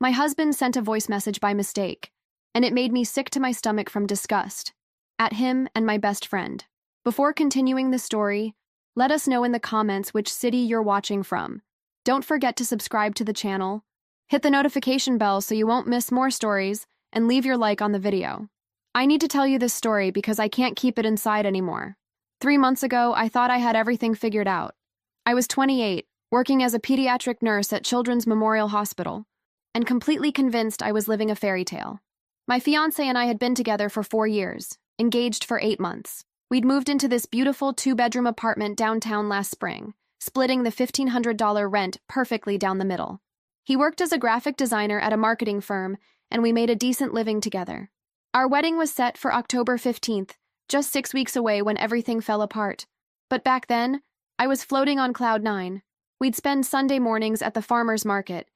My husband sent a voice message by mistake, and it made me sick to my stomach from disgust. At him and my best friend. Before continuing the story, let us know in the comments which city you're watching from. Don't forget to subscribe to the channel, hit the notification bell so you won't miss more stories, and leave your like on the video. I need to tell you this story because I can't keep it inside anymore. 3 months ago, I thought I had everything figured out. I was 28, working as a pediatric nurse at Children's Memorial Hospital, and completely convinced I was living a fairy tale. My fiancé and I had been together for 4 years, engaged for 8 months. We'd moved into this beautiful 2-bedroom apartment downtown last spring, splitting the $1,500 rent perfectly down the middle. He worked as a graphic designer at a marketing firm, and we made a decent living together. Our wedding was set for October 15th, just 6 weeks away when everything fell apart. But back then, I was floating on cloud 9. We'd spend Sunday mornings at the farmer's market,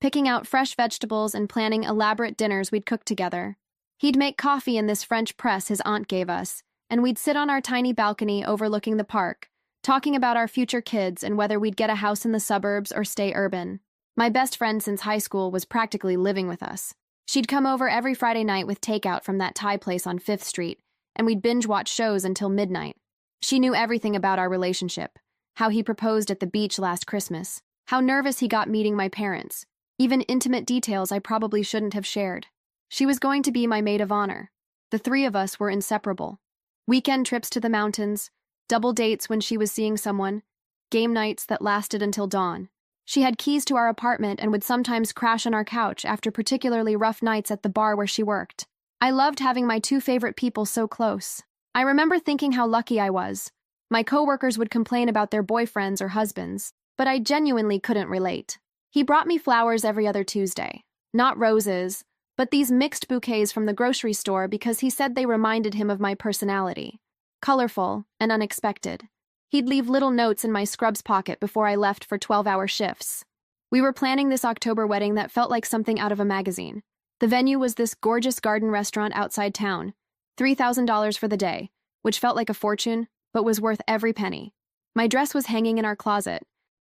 picking out fresh vegetables and planning elaborate dinners we'd cook together. He'd make coffee in this French press his aunt gave us, and we'd sit on our tiny balcony overlooking the park, talking about our future kids and whether we'd get a house in the suburbs or stay urban. My best friend since high school was practically living with us. She'd come over every Friday night with takeout from that Thai place on 5th Street, and we'd binge-watch shows until midnight. She knew everything about our relationship, how he proposed at the beach last Christmas, how nervous he got meeting my parents, even intimate details I probably shouldn't have shared. She was going to be my maid of honor. The 3 of us were inseparable. Weekend trips to the mountains, double dates when she was seeing someone, game nights that lasted until dawn. She had keys to our apartment and would sometimes crash on our couch after particularly rough nights at the bar where she worked. I loved having my 2 favorite people so close. I remember thinking how lucky I was. My coworkers would complain about their boyfriends or husbands, but I genuinely couldn't relate. He brought me flowers every other Tuesday. Not roses, but these mixed bouquets from the grocery store because he said they reminded him of my personality. Colorful and unexpected. He'd leave little notes in my scrubs pocket before I left for 12-hour shifts. We were planning this October wedding that felt like something out of a magazine. The venue was this gorgeous garden restaurant outside town, $3,000 for the day, which felt like a fortune, but was worth every penny. My dress was hanging in our closet,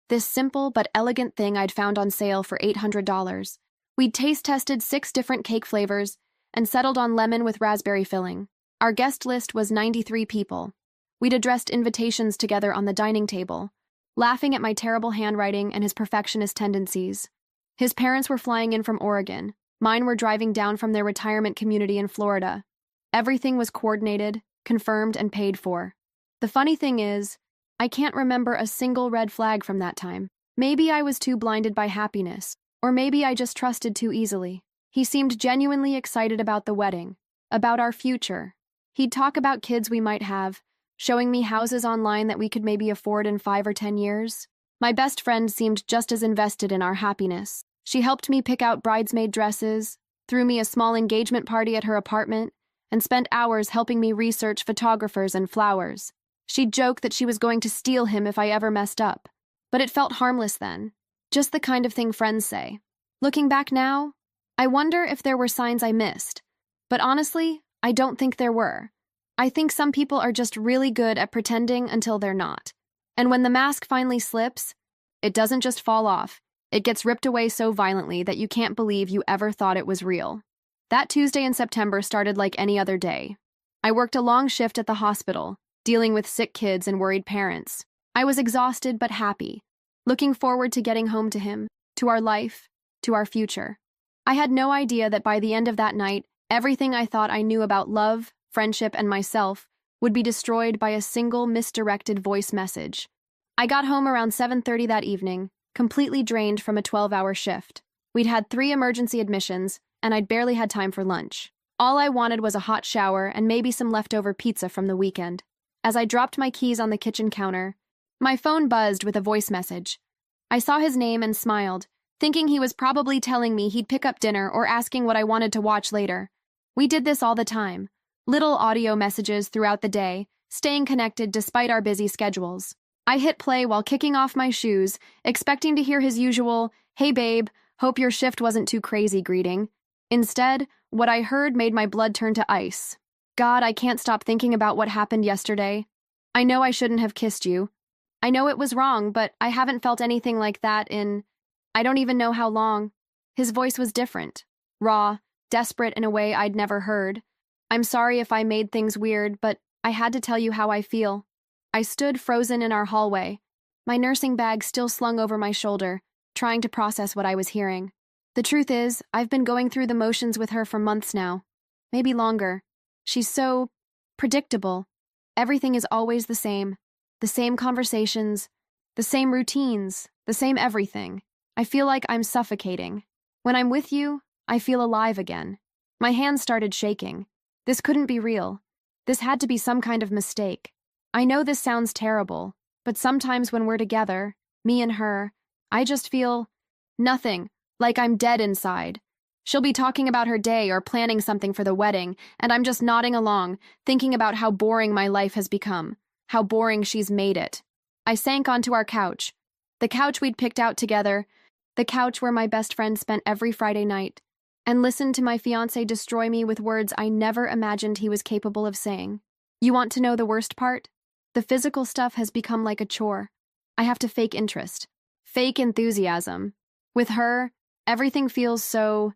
this simple but elegant thing I'd found on sale for $800. We'd taste-tested 6 different cake flavors and settled on lemon with raspberry filling. Our guest list was 93 people. We'd addressed invitations together on the dining table, laughing at my terrible handwriting and his perfectionist tendencies. His parents were flying in from Oregon. Mine were driving down from their retirement community in Florida. Everything was coordinated, confirmed, and paid for. The funny thing is, I can't remember a single red flag from that time. Maybe I was too blinded by happiness, or maybe I just trusted too easily. He seemed genuinely excited about the wedding, about our future. He'd talk about kids we might have, showing me houses online that we could maybe afford in 5 or 10 years. My best friend seemed just as invested in our happiness. She helped me pick out bridesmaid dresses, threw me a small engagement party at her apartment, and spent hours helping me research photographers and flowers. She'd joke that she was going to steal him if I ever messed up. But it felt harmless then. Just the kind of thing friends say. Looking back now, I wonder if there were signs I missed. But honestly, I don't think there were. I think some people are just really good at pretending until they're not. And when the mask finally slips, it doesn't just fall off. It gets ripped away so violently that you can't believe you ever thought it was real. That Tuesday in September started like any other day. I worked a long shift at the hospital, dealing with sick kids and worried parents. I was exhausted but happy, looking forward to getting home to him, to our life, to our future. I had no idea that by the end of that night, everything I thought I knew about love, friendship, and myself would be destroyed by a single misdirected voice message. I got home around 7:30 that evening, completely drained from a 12-hour shift. We'd had 3 emergency admissions, and I'd barely had time for lunch. All I wanted was a hot shower and maybe some leftover pizza from the weekend. As I dropped my keys on the kitchen counter, my phone buzzed with a voice message. I saw his name and smiled, thinking he was probably telling me he'd pick up dinner or asking what I wanted to watch later. We did this all the time. Little audio messages throughout the day, staying connected despite our busy schedules. I hit play while kicking off my shoes, expecting to hear his usual, "Hey babe, hope your shift wasn't too crazy" greeting. Instead, what I heard made my blood turn to ice. God, I can't stop thinking about what happened yesterday. I know I shouldn't have kissed you. I know it was wrong, but I haven't felt anything like that in, I don't even know how long. His voice was different, raw, desperate in a way I'd never heard. I'm sorry if I made things weird, but I had to tell you how I feel. I stood frozen in our hallway, my nursing bag still slung over my shoulder, trying to process what I was hearing. The truth is, I've been going through the motions with her for months now. Maybe longer. She's so predictable. Everything is always the same conversations, the same routines, the same everything. I feel like I'm suffocating. When I'm with you, I feel alive again. My hands started shaking. This couldn't be real. This had to be some kind of mistake. I know this sounds terrible, but sometimes when we're together, me and her, I just feel nothing, like I'm dead inside. She'll be talking about her day or planning something for the wedding, and I'm just nodding along, thinking about how boring my life has become, how boring she's made it. I sank onto our couch, the couch we'd picked out together, the couch where my best friend spent every Friday night, and listened to my fiancé destroy me with words I never imagined he was capable of saying. You want to know the worst part? The physical stuff has become like a chore. I have to fake interest, fake enthusiasm. With her, everything feels so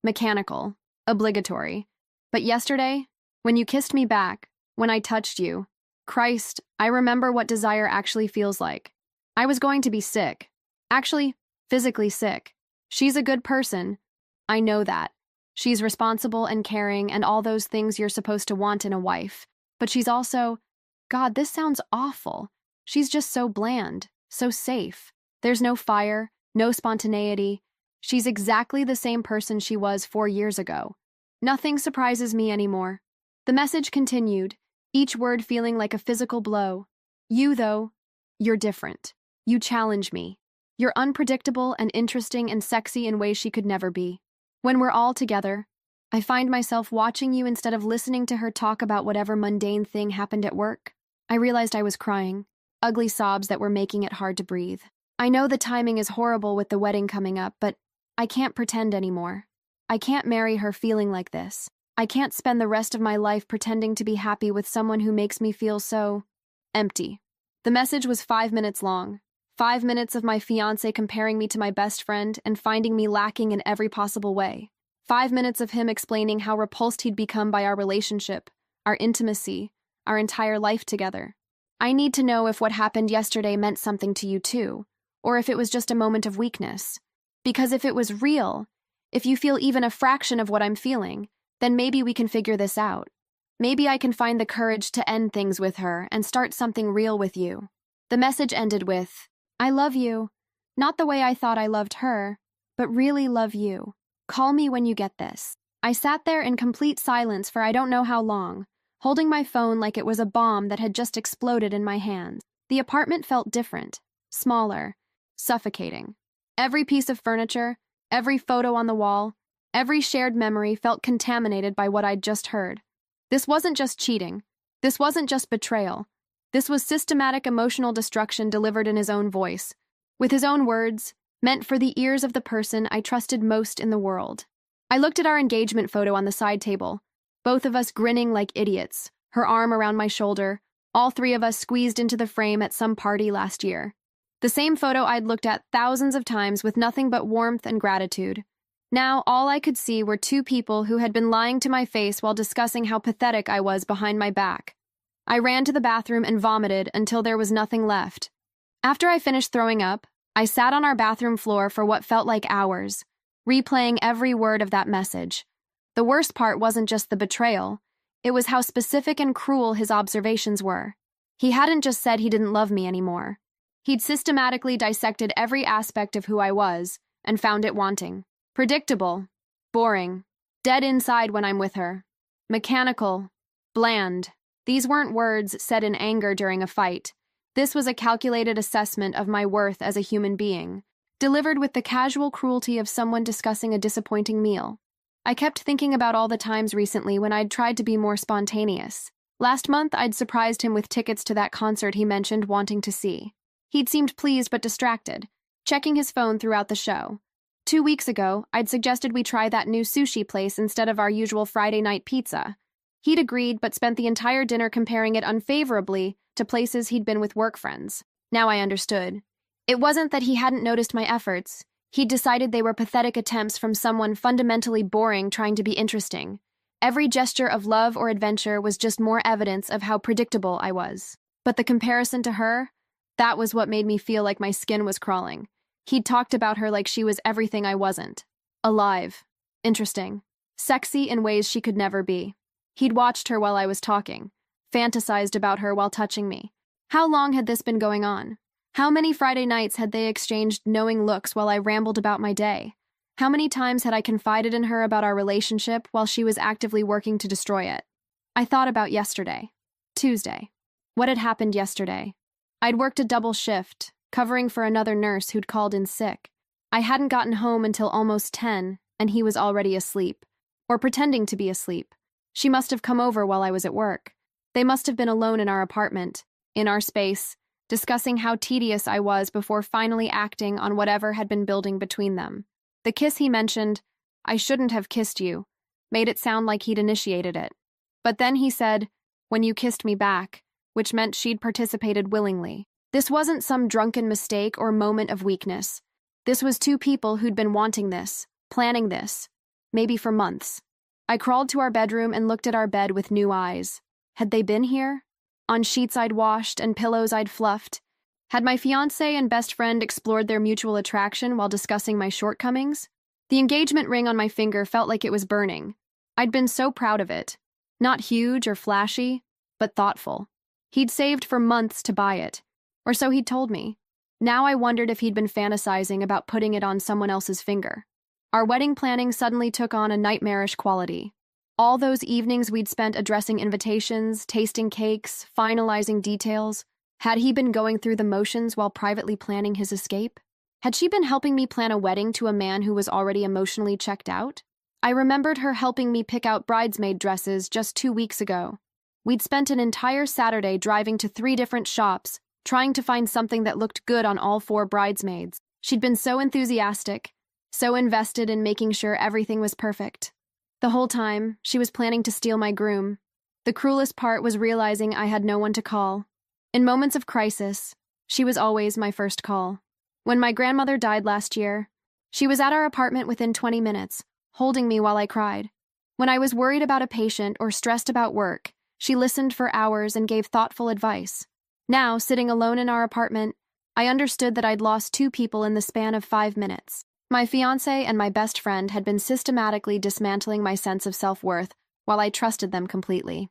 mechanical, obligatory. But yesterday, when you kissed me back, when I touched you, Christ, I remember what desire actually feels like. I was going to be sick. Actually, physically sick. She's a good person. I know that. She's responsible and caring and all those things you're supposed to want in a wife. But she's also, God, this sounds awful. She's just so bland, so safe. There's no fire, no spontaneity. She's exactly the same person she was 4 years ago. Nothing surprises me anymore. The message continued, each word feeling like a physical blow. You, though, you're different. You challenge me. You're unpredictable and interesting and sexy in ways she could never be. When we're all together, I find myself watching you instead of listening to her talk about whatever mundane thing happened at work. I realized I was crying, ugly sobs that were making it hard to breathe. I know the timing is horrible with the wedding coming up, but I can't pretend anymore. I can't marry her feeling like this. I can't spend the rest of my life pretending to be happy with someone who makes me feel so empty. The message was 5 minutes long. 5 minutes of my fiancé comparing me to my best friend and finding me lacking in every possible way. 5 minutes of him explaining how repulsed he'd become by our relationship, our intimacy, our entire life together. I need to know if what happened yesterday meant something to you too, or if it was just a moment of weakness. Because if it was real, if you feel even a fraction of what I'm feeling, then maybe we can figure this out. Maybe I can find the courage to end things with her and start something real with you. The message ended with, I love you. Not the way I thought I loved her, but really love you. Call me when you get this. I sat there in complete silence for I don't know how long, holding my phone like it was a bomb that had just exploded in my hands. The apartment felt different, smaller, suffocating. Every piece of furniture, every photo on the wall, every shared memory felt contaminated by what I'd just heard. This wasn't just cheating. This wasn't just betrayal. This was systematic emotional destruction delivered in his own voice, with his own words, meant for the ears of the person I trusted most in the world. I looked at our engagement photo on the side table, both of us grinning like idiots, her arm around my shoulder, all three of us squeezed into the frame at some party last year. The same photo I'd looked at thousands of times with nothing but warmth and gratitude. Now, all I could see were two people who had been lying to my face while discussing how pathetic I was behind my back. I ran to the bathroom and vomited until there was nothing left. After I finished throwing up, I sat on our bathroom floor for what felt like hours, replaying every word of that message. The worst part wasn't just the betrayal, it was how specific and cruel his observations were. He hadn't just said he didn't love me anymore. He'd systematically dissected every aspect of who I was and found it wanting. Predictable, boring, dead inside when I'm with her, mechanical, bland. These weren't words said in anger during a fight. This was a calculated assessment of my worth as a human being, delivered with the casual cruelty of someone discussing a disappointing meal. I kept thinking about all the times recently when I'd tried to be more spontaneous. Last month, I'd surprised him with tickets to that concert he mentioned wanting to see. He'd seemed pleased but distracted, checking his phone throughout the show. 2 weeks ago, I'd suggested we try that new sushi place instead of our usual Friday night pizza. He'd agreed but spent the entire dinner comparing it unfavorably to places he'd been with work friends. Now I understood. It wasn't that he hadn't noticed my efforts. He'd decided they were pathetic attempts from someone fundamentally boring trying to be interesting. Every gesture of love or adventure was just more evidence of how predictable I was. But the comparison to her, that was what made me feel like my skin was crawling. He'd talked about her like she was everything I wasn't. Alive. Interesting. Sexy in ways she could never be. He'd watched her while I was talking, fantasized about her while touching me. How long had this been going on? How many Friday nights had they exchanged knowing looks while I rambled about my day? How many times had I confided in her about our relationship while she was actively working to destroy it? I thought about yesterday. Tuesday. What had happened yesterday? I'd worked a double shift, covering for another nurse who'd called in sick. I hadn't gotten home until almost 10, and he was already asleep. Or pretending to be asleep. She must have come over while I was at work. They must have been alone in our apartment, in our space, discussing how tedious I was before finally acting on whatever had been building between them. The kiss he mentioned, "I shouldn't have kissed you," made it sound like he'd initiated it. But then he said, "when you kissed me back," which meant she'd participated willingly. This wasn't some drunken mistake or moment of weakness. This was two people who'd been wanting this, planning this, maybe for months. I crawled to our bedroom and looked at our bed with new eyes. Had they been here? On sheets I'd washed and pillows I'd fluffed? Had my fiancé and best friend explored their mutual attraction while discussing my shortcomings? The engagement ring on my finger felt like it was burning. I'd been so proud of it. Not huge or flashy, but thoughtful. He'd saved for months to buy it, or so he'd told me. Now I wondered if he'd been fantasizing about putting it on someone else's finger. Our wedding planning suddenly took on a nightmarish quality. All those evenings we'd spent addressing invitations, tasting cakes, finalizing details. Had he been going through the motions while privately planning his escape? Had she been helping me plan a wedding to a man who was already emotionally checked out? I remembered her helping me pick out bridesmaid dresses just 2 weeks ago. We'd spent an entire Saturday driving to 3 different shops, trying to find something that looked good on all 4 bridesmaids. She'd been so enthusiastic, so invested in making sure everything was perfect. The whole time, she was planning to steal my groom. The cruelest part was realizing I had no one to call. In moments of crisis, she was always my first call. When my grandmother died last year, she was at our apartment within 20 minutes, holding me while I cried. When I was worried about a patient or stressed about work, she listened for hours and gave thoughtful advice. Now, sitting alone in our apartment, I understood that I'd lost 2 people in the span of 5 minutes. My fiancé and my best friend had been systematically dismantling my sense of self-worth while I trusted them completely.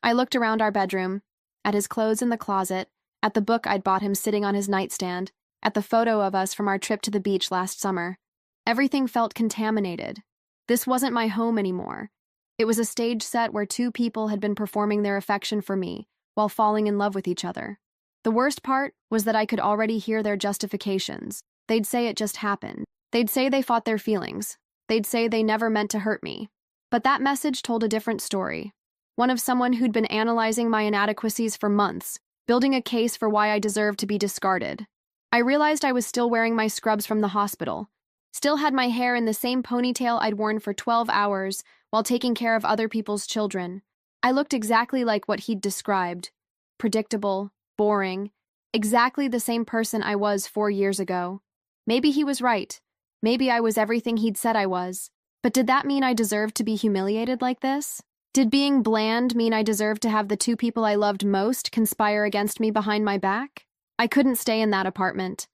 I looked around our bedroom, at his clothes in the closet, at the book I'd bought him sitting on his nightstand, at the photo of us from our trip to the beach last summer. Everything felt contaminated. This wasn't my home anymore. It was a stage set where 2 people had been performing their affection for me while falling in love with each other. The worst part was that I could already hear their justifications. They'd say it just happened. They'd say they fought their feelings. They'd say they never meant to hurt me. But that message told a different story. One of someone who'd been analyzing my inadequacies for months, building a case for why I deserved to be discarded. I realized I was still wearing my scrubs from the hospital, still had my hair in the same ponytail I'd worn for 12 hours while taking care of other people's children. I looked exactly like what he'd described. Predictable, boring, exactly the same person I was 4 years ago. Maybe he was right. Maybe I was everything he'd said I was. But did that mean I deserved to be humiliated like this? Did being bland mean I deserved to have the 2 people I loved most conspire against me behind my back? I couldn't stay in that apartment.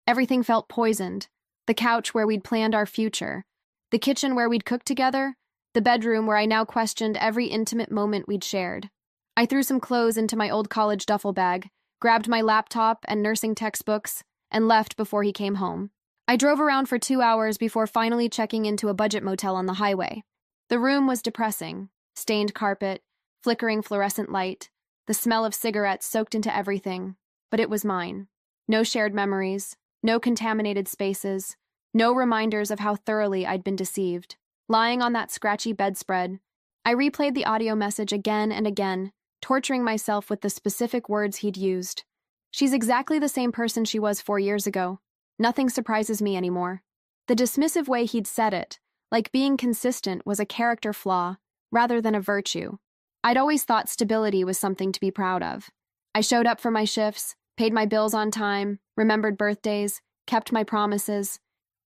Everything felt poisoned. The couch where we'd planned our future. The kitchen where we'd cooked together. The bedroom where I now questioned every intimate moment we'd shared. I threw some clothes into my old college duffel bag, grabbed my laptop and nursing textbooks, and left before he came home. I drove around for 2 hours before finally checking into a budget motel on the highway. The room was depressing. Stained carpet, flickering fluorescent light, the smell of cigarettes soaked into everything. But it was mine. No shared memories, no contaminated spaces, no reminders of how thoroughly I'd been deceived. Lying on that scratchy bedspread, I replayed the audio message again and again, torturing myself with the specific words he'd used. She's exactly the same person she was 4 years ago. Nothing surprises me anymore. The dismissive way he'd said it, like being consistent, was a character flaw, rather than a virtue. I'd always thought stability was something to be proud of. I showed up for my shifts, paid my bills on time, remembered birthdays, kept my promises.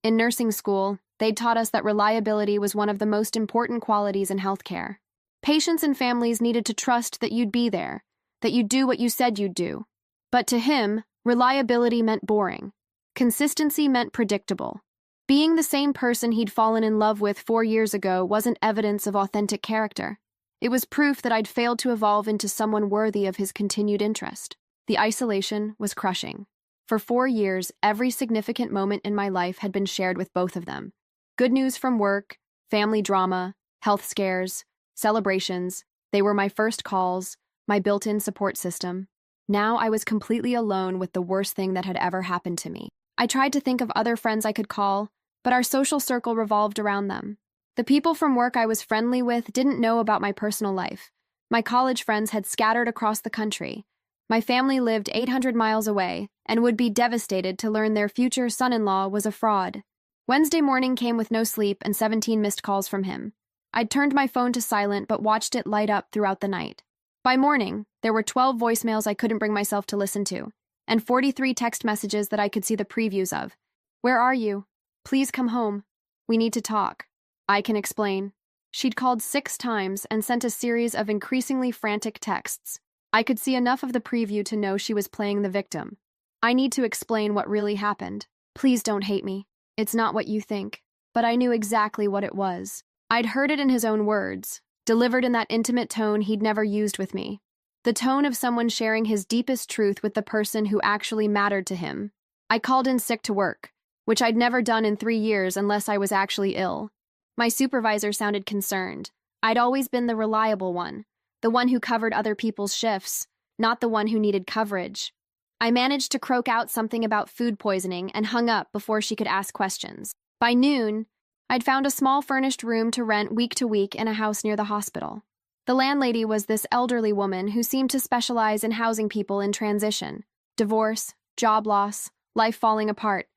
In nursing school, they'd taught us that reliability was one of the most important qualities in healthcare. Patients and families needed to trust that you'd be there, that you'd do what you said you'd do. But to him, reliability meant boring. Consistency meant predictable. Being the same person he'd fallen in love with 4 years ago wasn't evidence of authentic character. It was proof that I'd failed to evolve into someone worthy of his continued interest. The isolation was crushing. For 4 years, every significant moment in my life had been shared with both of them. Good news from work, family drama, health scares, celebrations. They were my first calls, my built-in support system. Now I was completely alone with the worst thing that had ever happened to me. I tried to think of other friends I could call, but our social circle revolved around them. The people from work I was friendly with didn't know about my personal life. My college friends had scattered across the country. My family lived 800 miles away and would be devastated to learn their future son-in-law was a fraud. Wednesday morning came with no sleep and 17 missed calls from him. I'd turned my phone to silent but watched it light up throughout the night. By morning, there were 12 voicemails I couldn't bring myself to listen to, and 43 text messages that I could see the previews of. "Where are you? Please come home. We need to talk." "I can explain." She'd called 6 times and sent a series of increasingly frantic texts. I could see enough of the preview to know she was playing the victim. "I need to explain what really happened. Please don't hate me. It's not what you think." But I knew exactly what it was. I'd heard it in his own words, delivered in that intimate tone he'd never used with me. The tone of someone sharing his deepest truth with the person who actually mattered to him. I called in sick to work, which I'd never done in 3 years unless I was actually ill. My supervisor sounded concerned. I'd always been the reliable one, the one who covered other people's shifts, not the one who needed coverage. I managed to croak out something about food poisoning and hung up before she could ask questions. By noon, I'd found a small furnished room to rent week to week in a house near the hospital. The landlady was this elderly woman who seemed to specialize in housing people in transition, divorce, job loss, life falling apart.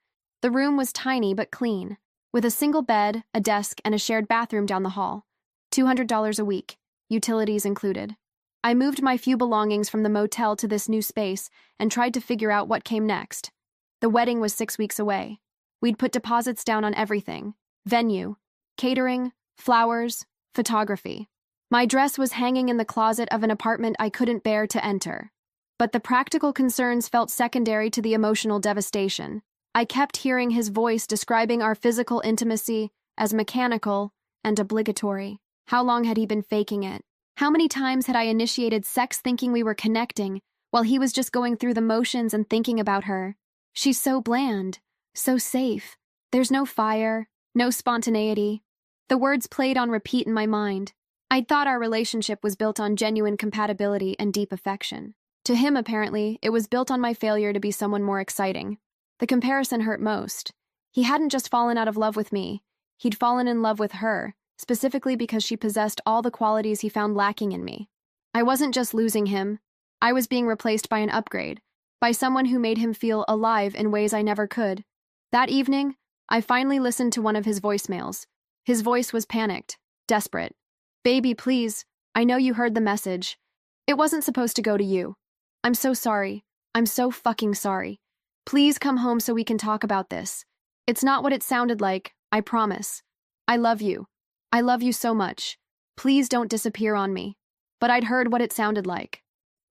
The room was tiny but clean, with a single bed, a desk, and a shared bathroom down the hall. $200 a week, utilities included. I moved my few belongings from the motel to this new space and tried to figure out what came next. The wedding was 6 weeks away. We'd put deposits down on everything: venue, catering, flowers, photography. My dress was hanging in the closet of an apartment I couldn't bear to enter. But the practical concerns felt secondary to the emotional devastation. I kept hearing his voice describing our physical intimacy as mechanical and obligatory. How long had he been faking it? How many times had I initiated sex thinking we were connecting, while he was just going through the motions and thinking about her? She's so bland, so safe. There's no fire, no spontaneity. The words played on repeat in my mind. I'd thought our relationship was built on genuine compatibility and deep affection. To him, apparently, it was built on my failure to be someone more exciting. The comparison hurt most. He hadn't just fallen out of love with me. He'd fallen in love with her, specifically because she possessed all the qualities he found lacking in me. I wasn't just losing him. I was being replaced by an upgrade, by someone who made him feel alive in ways I never could. That evening, I finally listened to one of his voicemails. His voice was panicked, desperate. "Baby, please, I know you heard the message. It wasn't supposed to go to you. I'm so sorry. I'm so fucking sorry. Please come home so we can talk about this. It's not what it sounded like, I promise. I love you. I love you so much. Please don't disappear on me." But I'd heard what it sounded like.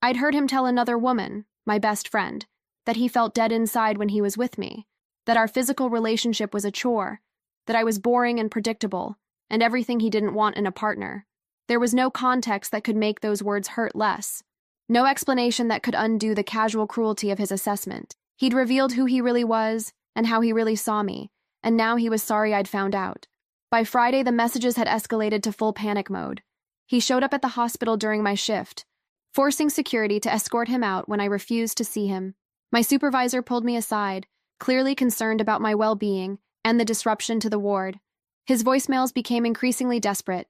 I'd heard him tell another woman, my best friend, that he felt dead inside when he was with me, that our physical relationship was a chore, that I was boring and predictable, and everything he didn't want in a partner. There was no context that could make those words hurt less. No explanation that could undo the casual cruelty of his assessment. He'd revealed who he really was and how he really saw me, and now he was sorry I'd found out. By Friday, the messages had escalated to full panic mode. He showed up at the hospital during my shift, forcing security to escort him out when I refused to see him. My supervisor pulled me aside, clearly concerned about my well-being and the disruption to the ward. His voicemails became increasingly desperate.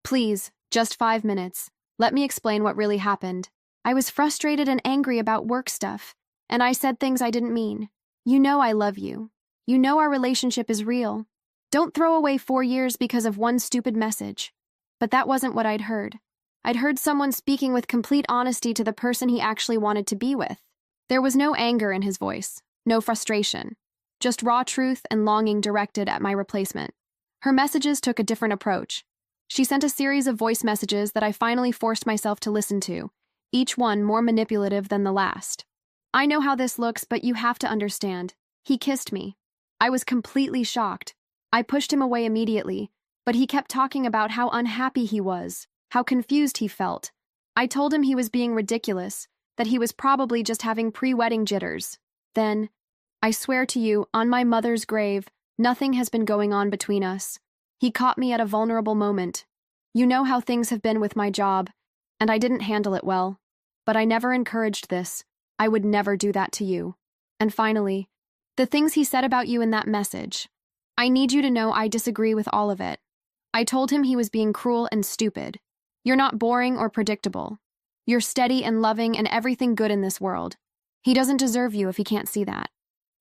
"Please, just 5 minutes. Let me explain what really happened." I was frustrated and angry about work stuff, and I said things I didn't mean. "You know I love you. You know our relationship is real. Don't throw away 4 years because of one stupid message." But that wasn't what I'd heard. I'd heard someone speaking with complete honesty to the person he actually wanted to be with. There was no anger in his voice, no frustration, just raw truth and longing directed at my replacement. Her messages took a different approach. She sent a series of voice messages that I finally forced myself to listen to, each one more manipulative than the last. I know how this looks, but you have to understand. He kissed me. I was completely shocked. I pushed him away immediately, but he kept talking about how unhappy he was, how confused he felt. I told him he was being ridiculous, that he was probably just having pre-wedding jitters. Then, I swear to you, on my mother's grave, nothing has been going on between us. He caught me at a vulnerable moment. You know how things have been with my job, and I didn't handle it well. But I never encouraged this. I would never do that to you. And finally, the things he said about you in that message. I need you to know I disagree with all of it. I told him he was being cruel and stupid. You're not boring or predictable. You're steady and loving and everything good in this world. He doesn't deserve you if he can't see that.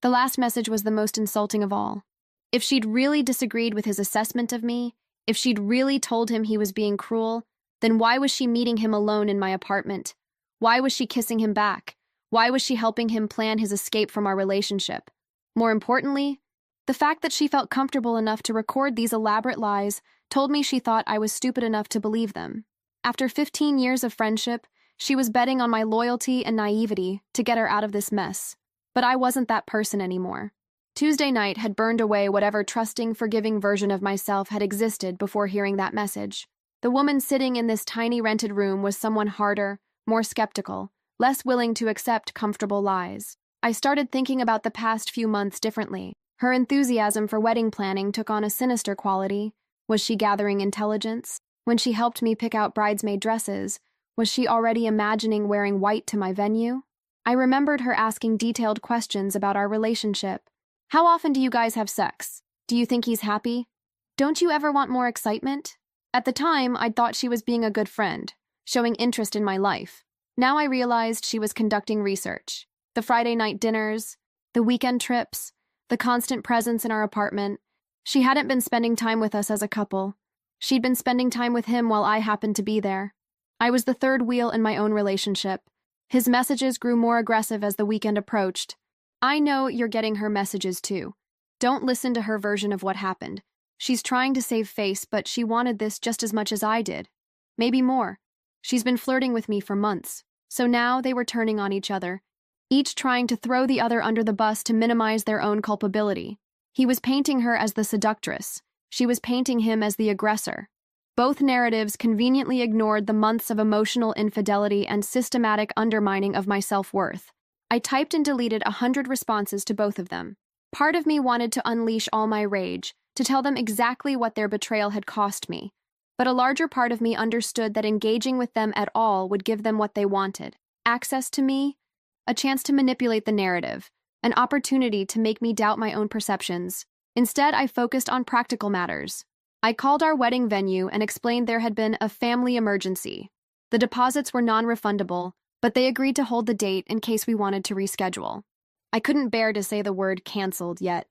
The last message was the most insulting of all. If she'd really disagreed with his assessment of me, if she'd really told him he was being cruel, then why was she meeting him alone in my apartment? Why was she kissing him back? Why was she helping him plan his escape from our relationship? More importantly, the fact that she felt comfortable enough to record these elaborate lies told me she thought I was stupid enough to believe them. After 15 years of friendship, she was betting on my loyalty and naivety to get her out of this mess. But I wasn't that person anymore. Tuesday night had burned away whatever trusting, forgiving version of myself had existed before hearing that message. The woman sitting in this tiny rented room was someone harder, more skeptical, less willing to accept comfortable lies. I started thinking about the past few months differently. Her enthusiasm for wedding planning took on a sinister quality. Was she gathering intelligence? When she helped me pick out bridesmaid dresses, was she already imagining wearing white to my venue? I remembered her asking detailed questions about our relationship. How often do you guys have sex? Do you think he's happy? Don't you ever want more excitement? At the time, I'd thought she was being a good friend, showing interest in my life. Now I realized she was conducting research. The Friday night dinners, the weekend trips, the constant presence in our apartment. She hadn't been spending time with us as a couple. She'd been spending time with him while I happened to be there. I was the third wheel in my own relationship. His messages grew more aggressive as the weekend approached. I know you're getting her messages too. Don't listen to her version of what happened. She's trying to save face, but she wanted this just as much as I did. Maybe more. She's been flirting with me for months, so now they were turning on each other, each trying to throw the other under the bus to minimize their own culpability. He was painting her as the seductress. She was painting him as the aggressor. Both narratives conveniently ignored the months of emotional infidelity and systematic undermining of my self-worth. I typed and deleted 100 responses to both of them. Part of me wanted to unleash all my rage, to tell them exactly what their betrayal had cost me. But a larger part of me understood that engaging with them at all would give them what they wanted. Access to me, a chance to manipulate the narrative, an opportunity to make me doubt my own perceptions. Instead, I focused on practical matters. I called our wedding venue and explained there had been a family emergency. The deposits were non-refundable, but they agreed to hold the date in case we wanted to reschedule. I couldn't bear to say the word canceled yet.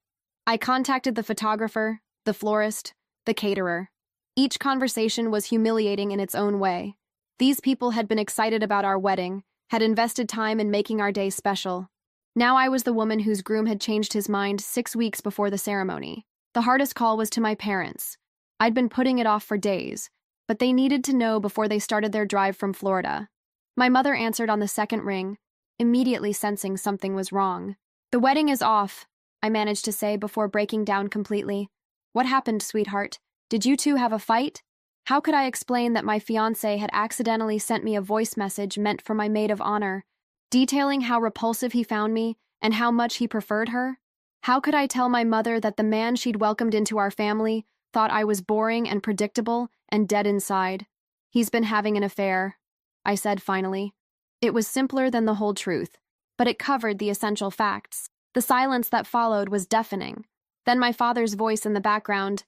I contacted the photographer, the florist, the caterer. Each conversation was humiliating in its own way. These people had been excited about our wedding, had invested time in making our day special. Now I was the woman whose groom had changed his mind 6 weeks before the ceremony. The hardest call was to my parents. I'd been putting it off for days, but they needed to know before they started their drive from Florida. My mother answered on the second ring, immediately sensing something was wrong. "The wedding is off," I managed to say before breaking down completely. "What happened, sweetheart? Did you two have a fight?" How could I explain that my fiancé had accidentally sent me a voice message meant for my maid of honor, detailing how repulsive he found me and how much he preferred her? How could I tell my mother that the man she'd welcomed into our family thought I was boring and predictable and dead inside? "He's been having an affair," I said finally. It was simpler than the whole truth, but it covered the essential facts. The silence that followed was deafening. Then my father's voice in the background.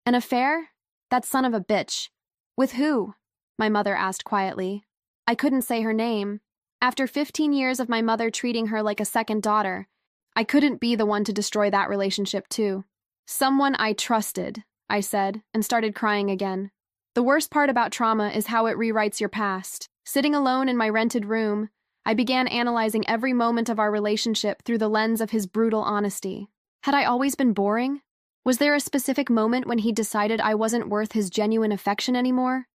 "An affair? That son of a bitch." "With who?" my mother asked quietly. I couldn't say her name. After 15 years of my mother treating her like a second daughter, I couldn't be the one to destroy that relationship too. "Someone I trusted," I said, and started crying again. The worst part about trauma is how it rewrites your past. Sitting alone in my rented room, I began analyzing every moment of our relationship through the lens of his brutal honesty. Had I always been boring? Was there a specific moment when he decided I wasn't worth his genuine affection anymore?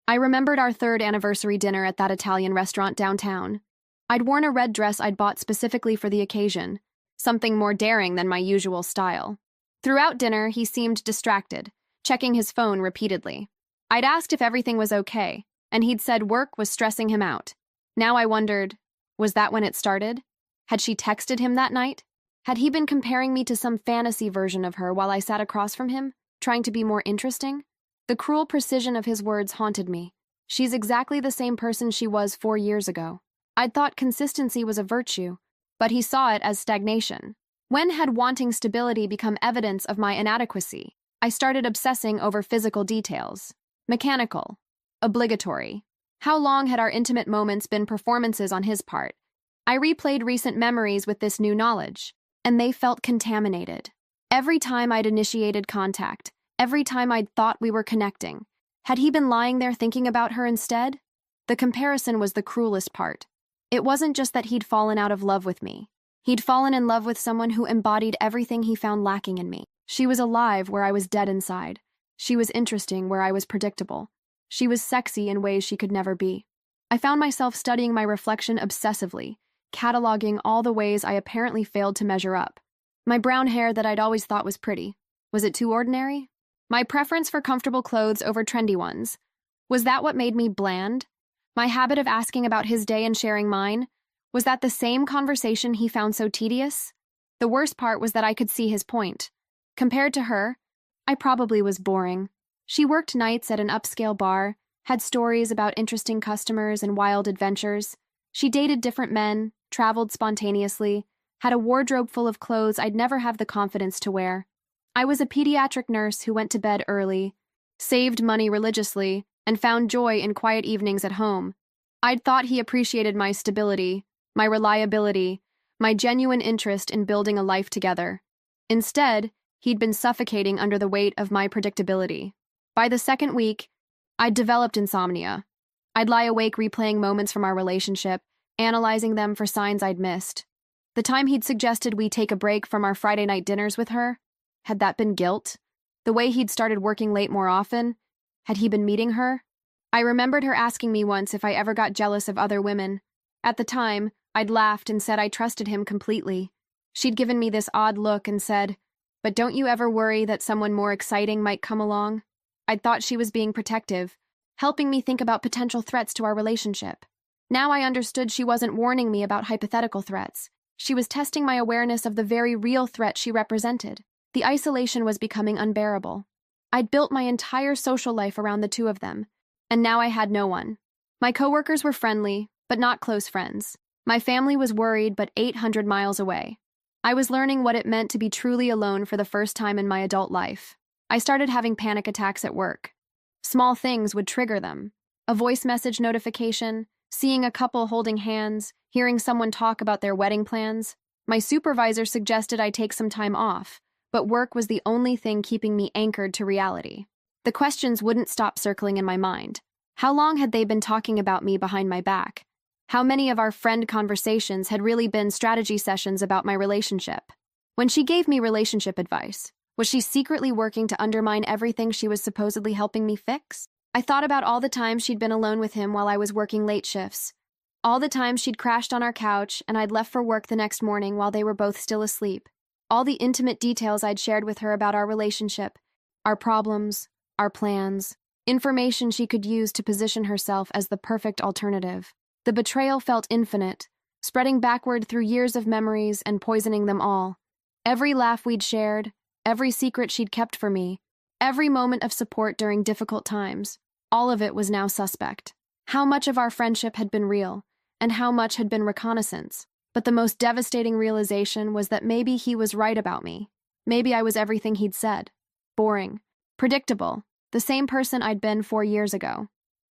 I remembered our third anniversary dinner at that Italian restaurant downtown. I'd worn a red dress I'd bought specifically for the occasion, something more daring than my usual style. Throughout dinner, he seemed distracted, checking his phone repeatedly. I'd asked if everything was okay, and he'd said work was stressing him out. Now I wondered, was that when it started? Had she texted him that night? Had he been comparing me to some fantasy version of her while I sat across from him, trying to be more interesting? The cruel precision of his words haunted me. She's exactly the same person she was 4 years ago. I'd thought consistency was a virtue, but he saw it as stagnation. When had wanting stability become evidence of my inadequacy? I started obsessing over physical details. Mechanical. Obligatory. How long had our intimate moments been performances on his part? I replayed recent memories with this new knowledge, and they felt contaminated. Every time I'd initiated contact, every time I'd thought we were connecting, had he been lying there thinking about her instead? The comparison was the cruelest part. It wasn't just that he'd fallen out of love with me. He'd fallen in love with someone who embodied everything he found lacking in me. She was alive where I was dead inside. She was interesting where I was predictable. She was sexy in ways she could never be. I found myself studying my reflection obsessively, cataloging all the ways I apparently failed to measure up. My brown hair that I'd always thought was pretty. Was it too ordinary? My preference for comfortable clothes over trendy ones. Was that what made me bland? My habit of asking about his day and sharing mine. Was that the same conversation he found so tedious? The worst part was that I could see his point. Compared to her, I probably was boring. She worked nights at an upscale bar, had stories about interesting customers and wild adventures. She dated different men, traveled spontaneously, had a wardrobe full of clothes I'd never have the confidence to wear. I was a pediatric nurse who went to bed early, saved money religiously, and found joy in quiet evenings at home. I'd thought he appreciated my stability, my reliability, my genuine interest in building a life together. Instead, he'd been suffocating under the weight of my predictability. By the second week, I'd developed insomnia. I'd lie awake replaying moments from our relationship, analyzing them for signs I'd missed. The time he'd suggested we take a break from our Friday night dinners with her, had that been guilt? The way he'd started working late more often, had he been meeting her? I remembered her asking me once if I ever got jealous of other women. At the time, I'd laughed and said I trusted him completely. She'd given me this odd look and said, "But don't you ever worry that someone more exciting might come along?" I'd thought she was being protective, helping me think about potential threats to our relationship. Now I understood she wasn't warning me about hypothetical threats. She was testing my awareness of the very real threat she represented. The isolation was becoming unbearable. I'd built my entire social life around the two of them, and now I had no one. My coworkers were friendly, but not close friends. My family was worried, but 800 miles away. I was learning what it meant to be truly alone for the first time in my adult life. I started having panic attacks at work. Small things would trigger them. A voice message notification, seeing a couple holding hands, hearing someone talk about their wedding plans. My supervisor suggested I take some time off, but work was the only thing keeping me anchored to reality. The questions wouldn't stop circling in my mind. How long had they been talking about me behind my back? How many of our friend conversations had really been strategy sessions about my relationship? When she gave me relationship advice, was she secretly working to undermine everything she was supposedly helping me fix? I thought about all the times she'd been alone with him while I was working late shifts. All the times she'd crashed on our couch and I'd left for work the next morning while they were both still asleep. All the intimate details I'd shared with her about our relationship, our problems, our plans, information she could use to position herself as the perfect alternative. The betrayal felt infinite, spreading backward through years of memories and poisoning them all. Every laugh we'd shared, every secret she'd kept for me, every moment of support during difficult times, all of it was now suspect. How much of our friendship had been real, and how much had been reconnaissance? But the most devastating realization was that maybe he was right about me. Maybe I was everything he'd said. Boring. Predictable. The same person I'd been 4 years ago.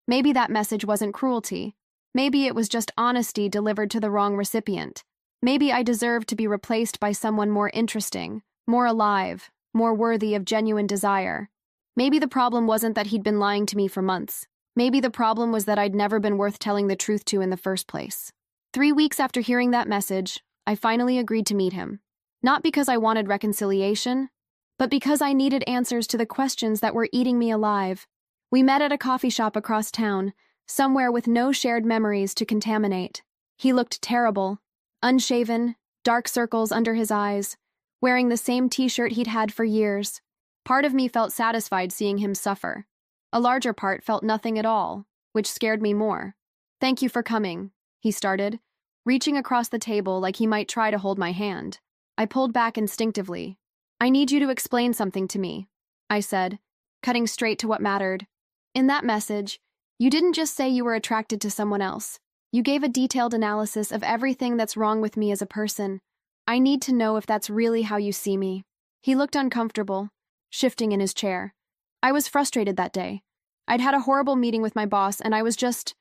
Maybe that message wasn't cruelty. Maybe it was just honesty delivered to the wrong recipient. Maybe I deserved to be replaced by someone more interesting, more alive, more worthy of genuine desire. Maybe the problem wasn't that he'd been lying to me for months. Maybe the problem was that I'd never been worth telling the truth to in the first place. 3 weeks after hearing that message, I finally agreed to meet him. Not because I wanted reconciliation, but because I needed answers to the questions that were eating me alive. We met at a coffee shop across town, somewhere with no shared memories to contaminate. He looked terrible, unshaven, dark circles under his eyes, wearing the same t-shirt he'd had for years. Part of me felt satisfied seeing him suffer. A larger part felt nothing at all, which scared me more. "Thank you for coming," he started, reaching across the table like he might try to hold my hand. I pulled back instinctively. "I need you to explain something to me," I said, cutting straight to what mattered. "In that message, you didn't just say you were attracted to someone else. You gave a detailed analysis of everything that's wrong with me as a person. I need to know if that's really how you see me." He looked uncomfortable, shifting in his chair. I was frustrated that day. I'd had a horrible meeting with my boss, and I was just...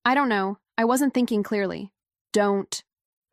I don't know, I wasn't thinking clearly. "Don't."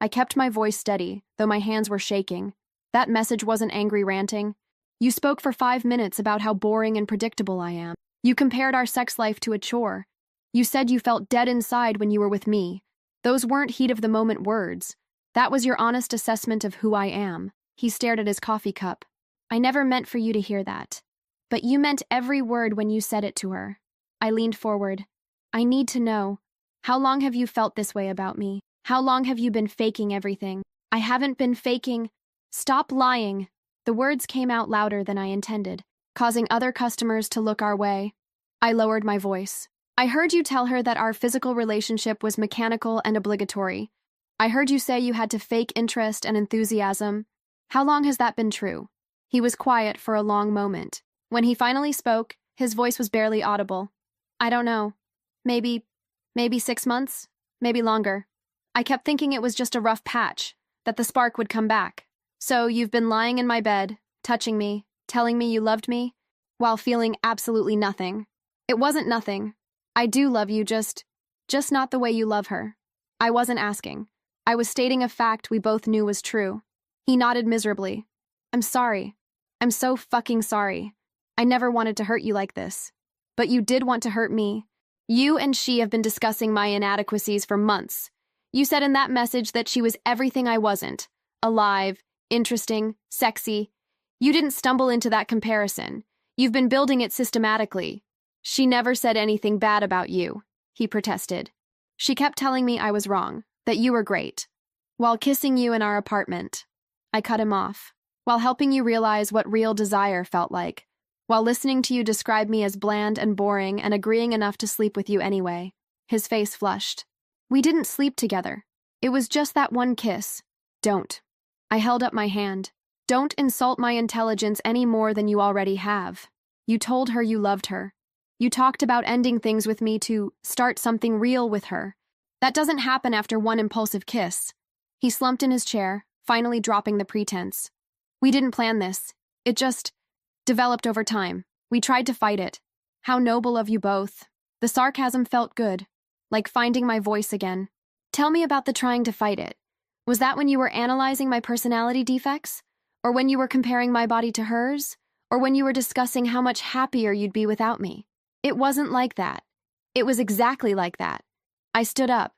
I kept my voice steady, though my hands were shaking. That message wasn't angry ranting. "You spoke for 5 minutes about how boring and predictable I am. You compared our sex life to a chore. You said you felt dead inside when you were with me. Those weren't heat-of-the-moment words. That was your honest assessment of who I am." He stared at his coffee cup. "I never meant for you to hear that. But you meant every word when you said it to her." I leaned forward. "I need to know. How long have you felt this way about me? How long have you been faking everything?" "I haven't been faking." "Stop lying." The words came out louder than I intended, causing other customers to look our way. I lowered my voice. "I heard you tell her that our physical relationship was mechanical and obligatory. I heard you say you had to fake interest and enthusiasm. How long has that been true?" He was quiet for a long moment. When he finally spoke, his voice was barely audible. "I don't know. Maybe 6 months? Maybe longer. I kept thinking it was just a rough patch, that the spark would come back. So you've been lying in my bed, touching me, telling me you loved me, while feeling absolutely nothing." "It wasn't nothing. I do love you, just not the way you love her." I wasn't asking. I was stating a fact we both knew was true. He nodded miserably. "I'm sorry. I'm so fucking sorry. I never wanted to hurt you like this. But you did want to hurt me. You and she have been discussing my inadequacies for months. You said in that message that she was everything I wasn't. Alive, interesting, sexy. You didn't stumble into that comparison. You've been building it systematically. She never said anything bad about you," he protested. "She kept telling me I was wrong, that you were great. While kissing you in our apartment." I cut him off. "While helping you realize what real desire felt like. While listening to you describe me as bland and boring and agreeing enough to sleep with you anyway." His face flushed. "We didn't sleep together. It was just that one kiss. Don't." I held up my hand. "Don't insult my intelligence any more than you already have. You told her you loved her. You talked about ending things with me to start something real with her. That doesn't happen after one impulsive kiss." He slumped in his chair, finally dropping the pretense. "We didn't plan this. It just developed over time. We tried to fight it. How noble of you both." The sarcasm felt good, like finding my voice again. "Tell me about the trying to fight it. Was that when you were analyzing my personality defects? Or when you were comparing my body to hers? Or when you were discussing how much happier you'd be without me?" "It wasn't like that. It was exactly like that." I stood up,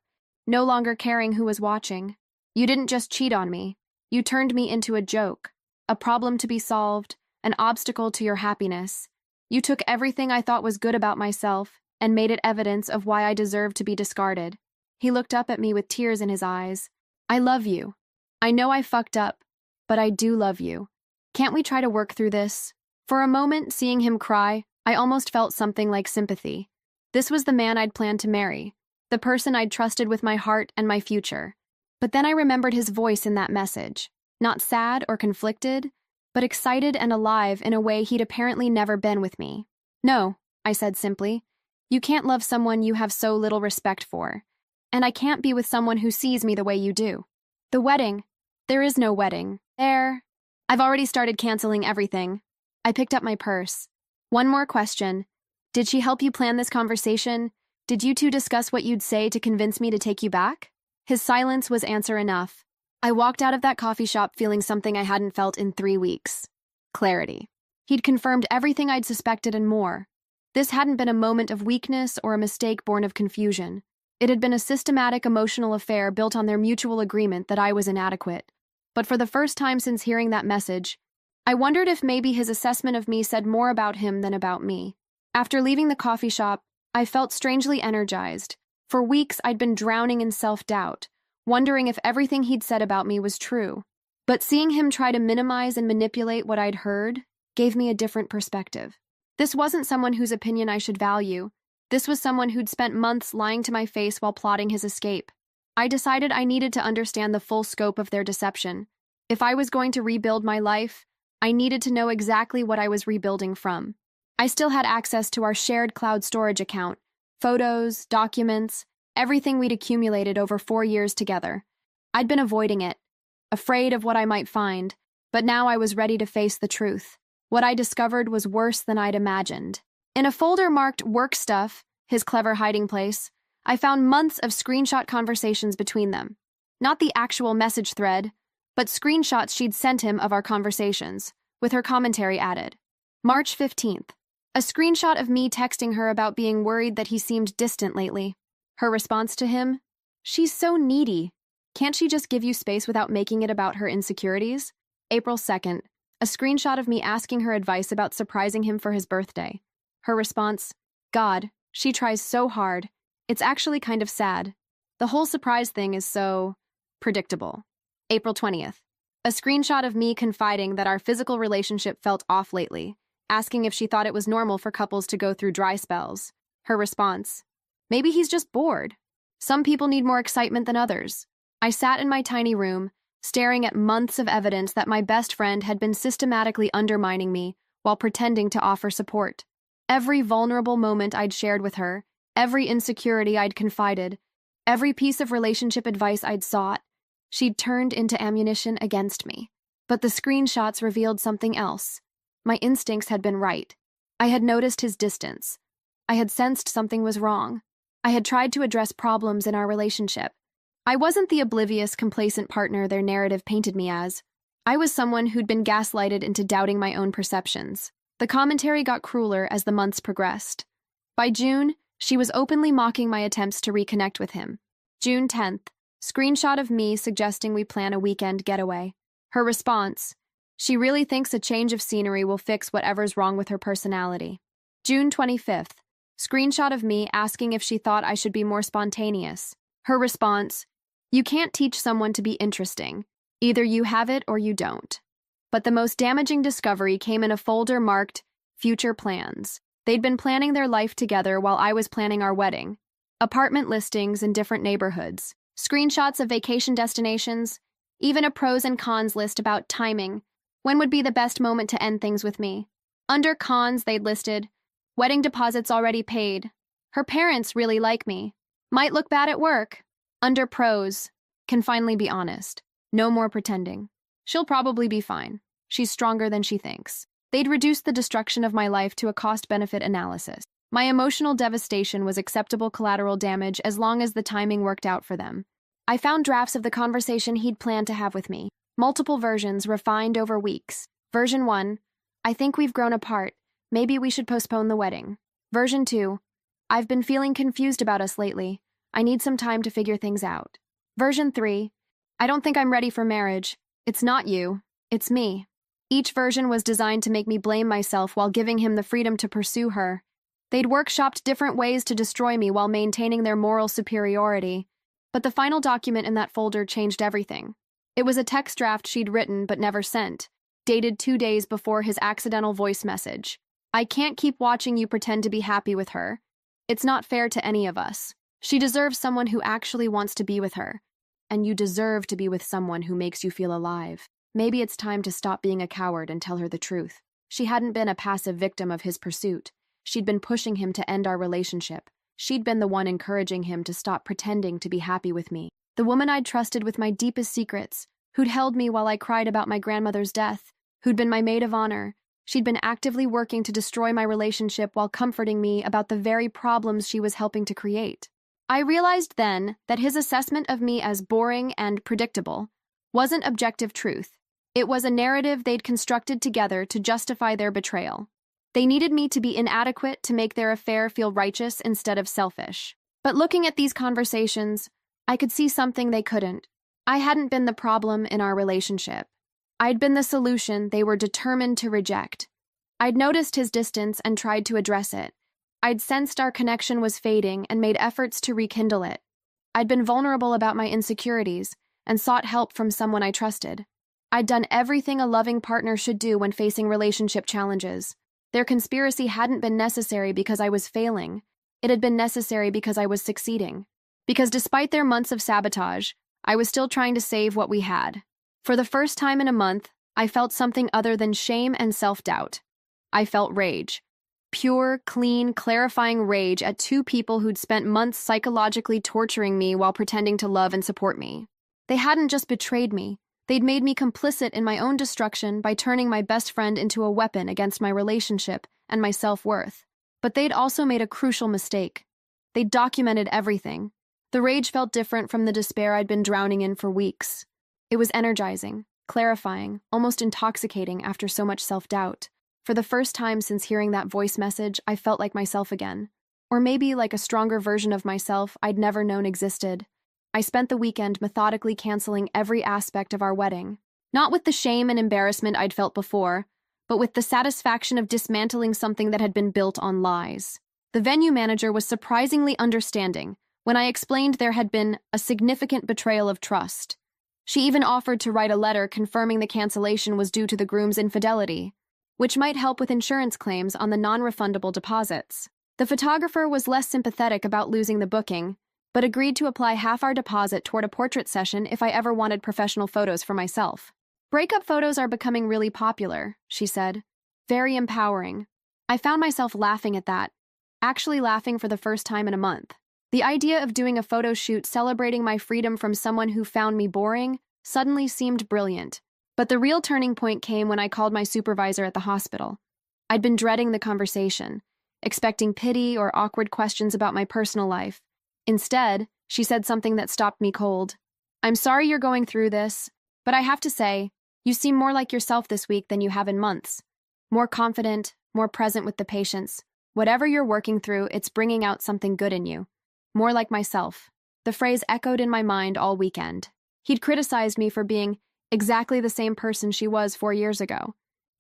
no longer caring who was watching. "You didn't just cheat on me. You turned me into a joke, a problem to be solved, an obstacle to your happiness. You took everything I thought was good about myself and made it evidence of why I deserved to be discarded." He looked up at me with tears in his eyes. "I love you. I know I fucked up, but I do love you. Can't we try to work through this?" For a moment, seeing him cry, I almost felt something like sympathy. This was the man I'd planned to marry, the person I'd trusted with my heart and my future. But then I remembered his voice in that message, not sad or conflicted, but excited and alive in a way he'd apparently never been with me. "No," I said simply. "You can't love someone you have so little respect for. And I can't be with someone who sees me the way you do." "The wedding. There is no wedding. I've already started canceling everything." I picked up my purse. "One more question. Did she help you plan this conversation? Did you two discuss what you'd say to convince me to take you back?" His silence was answer enough. I walked out of that coffee shop feeling something I hadn't felt in 3 weeks. Clarity. He'd confirmed everything I'd suspected and more. This hadn't been a moment of weakness or a mistake born of confusion. It had been a systematic emotional affair built on their mutual agreement that I was inadequate. but for the first time since hearing that message, I wondered if maybe his assessment of me said more about him than about me. After leaving the coffee shop, I felt strangely energized. For weeks, I'd been drowning in self-doubt, wondering if everything he'd said about me was true. But seeing him try to minimize and manipulate what I'd heard gave me a different perspective. This wasn't someone whose opinion I should value. This was someone who'd spent months lying to my face while plotting his escape. I decided I needed to understand the full scope of their deception. If I was going to rebuild my life, I needed to know exactly what I was rebuilding from. I still had access to our shared cloud storage account, photos, documents, everything we'd accumulated over 4 years together. I'd been avoiding it, afraid of what I might find, but now I was ready to face the truth. What I discovered was worse than I'd imagined. In a folder marked Work Stuff, his clever hiding place, I found months of screenshot conversations between them. Not the actual message thread, but screenshots she'd sent him of our conversations, with her commentary added. March 15th. A screenshot of me texting her about being worried that he seemed distant lately. Her response to him? She's so needy. Can't she just give you space without making it about her insecurities? April 2nd. A screenshot of me asking her advice about surprising him for his birthday. Her response? God, she tries so hard. It's actually kind of sad. The whole surprise thing is so predictable. April 20th. A screenshot of me confiding that our physical relationship felt off lately, asking if she thought it was normal for couples to go through dry spells. Her response, maybe he's just bored. Some people need more excitement than others. I sat in my tiny room, staring at months of evidence that my best friend had been systematically undermining me while pretending to offer support. Every vulnerable moment I'd shared with her, every insecurity I'd confided, every piece of relationship advice I'd sought, she'd turned into ammunition against me. But the screenshots revealed something else. My instincts had been right. I had noticed his distance. I had sensed something was wrong. I had tried to address problems in our relationship. I wasn't the oblivious, complacent partner their narrative painted me as. I was someone who'd been gaslighted into doubting my own perceptions. The commentary got crueler as the months progressed. By June, she was openly mocking my attempts to reconnect with him. June 10th, screenshot of me suggesting we plan a weekend getaway. Her response, she really thinks a change of scenery will fix whatever's wrong with her personality. June 25th, screenshot of me asking if she thought I should be more spontaneous. Her response, you can't teach someone to be interesting. Either you have it or you don't. But the most damaging discovery came in a folder marked Future Plans. They'd been planning their life together while I was planning our wedding. Apartment listings in different neighborhoods, screenshots of vacation destinations, even a pros and cons list about timing. When would be the best moment to end things with me? Under cons, they'd listed, wedding deposits already paid. Her parents really like me. Might look bad at work. Under pros, can finally be honest. No more pretending. She'll probably be fine. She's stronger than she thinks. They'd reduced the destruction of my life to a cost-benefit analysis. My emotional devastation was acceptable collateral damage as long as the timing worked out for them. I found drafts of the conversation he'd planned to have with me. Multiple versions refined over weeks. Version 1, I think we've grown apart. Maybe we should postpone the wedding. Version 2, I've been feeling confused about us lately. I need some time to figure things out. Version 3, I don't think I'm ready for marriage. It's not you. It's me. Each version was designed to make me blame myself while giving him the freedom to pursue her. They'd workshopped different ways to destroy me while maintaining their moral superiority. But the final document in that folder changed everything. It was a text draft she'd written but never sent, dated 2 days before his accidental voice message. I can't keep watching you pretend to be happy with her. It's not fair to any of us. She deserves someone who actually wants to be with her. And you deserve to be with someone who makes you feel alive. Maybe it's time to stop being a coward and tell her the truth. She hadn't been a passive victim of his pursuit. She'd been pushing him to end our relationship. She'd been the one encouraging him to stop pretending to be happy with me. The woman I'd trusted with my deepest secrets, who'd held me while I cried about my grandmother's death, who'd been my maid of honor. She'd been actively working to destroy my relationship while comforting me about the very problems she was helping to create. I realized then that his assessment of me as boring and predictable wasn't objective truth. It was a narrative they'd constructed together to justify their betrayal. They needed me to be inadequate to make their affair feel righteous instead of selfish. But looking at these conversations, I could see something they couldn't. I hadn't been the problem in our relationship. I'd been the solution they were determined to reject. I'd noticed his distance and tried to address it. I'd sensed our connection was fading and made efforts to rekindle it. I'd been vulnerable about my insecurities and sought help from someone I trusted. I'd done everything a loving partner should do when facing relationship challenges. Their conspiracy hadn't been necessary because I was failing. It had been necessary because I was succeeding. Because despite their months of sabotage, I was still trying to save what we had. For the first time in a month, I felt something other than shame and self-doubt. I felt rage. Pure, clean, clarifying rage at two people who'd spent months psychologically torturing me while pretending to love and support me. They hadn't just betrayed me, they'd made me complicit in my own destruction by turning my best friend into a weapon against my relationship and my self-worth. But they'd also made a crucial mistake. They'd documented everything. The rage felt different from the despair I'd been drowning in for weeks. It was energizing, clarifying, almost intoxicating after so much self-doubt. For the first time since hearing that voice message, I felt like myself again. Or maybe like a stronger version of myself I'd never known existed. I spent the weekend methodically canceling every aspect of our wedding. Not with the shame and embarrassment I'd felt before, but with the satisfaction of dismantling something that had been built on lies. The venue manager was surprisingly understanding when I explained there had been a significant betrayal of trust. She even offered to write a letter confirming the cancellation was due to the groom's infidelity, which might help with insurance claims on the non-refundable deposits. The photographer was less sympathetic about losing the booking, but agreed to apply half our deposit toward a portrait session if I ever wanted professional photos for myself. Breakup photos are becoming really popular, she said. Very empowering. I found myself laughing at that, actually laughing for the first time in a month. The idea of doing a photo shoot celebrating my freedom from someone who found me boring suddenly seemed brilliant. But the real turning point came when I called my supervisor at the hospital. I'd been dreading the conversation, expecting pity or awkward questions about my personal life. Instead, she said something that stopped me cold. "I'm sorry you're going through this, but I have to say, you seem more like yourself this week than you have in months. More confident, more present with the patients. Whatever you're working through, it's bringing out something good in you. More like myself." The phrase echoed in my mind all weekend. He'd criticized me for being exactly the same person she was 4 years ago,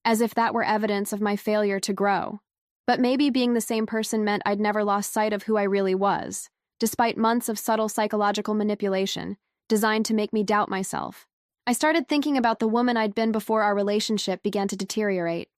as if that were evidence of my failure to grow. But maybe being the same person meant I'd never lost sight of who I really was, despite months of subtle psychological manipulation designed to make me doubt myself. I started thinking about the woman I'd been before our relationship began to deteriorate.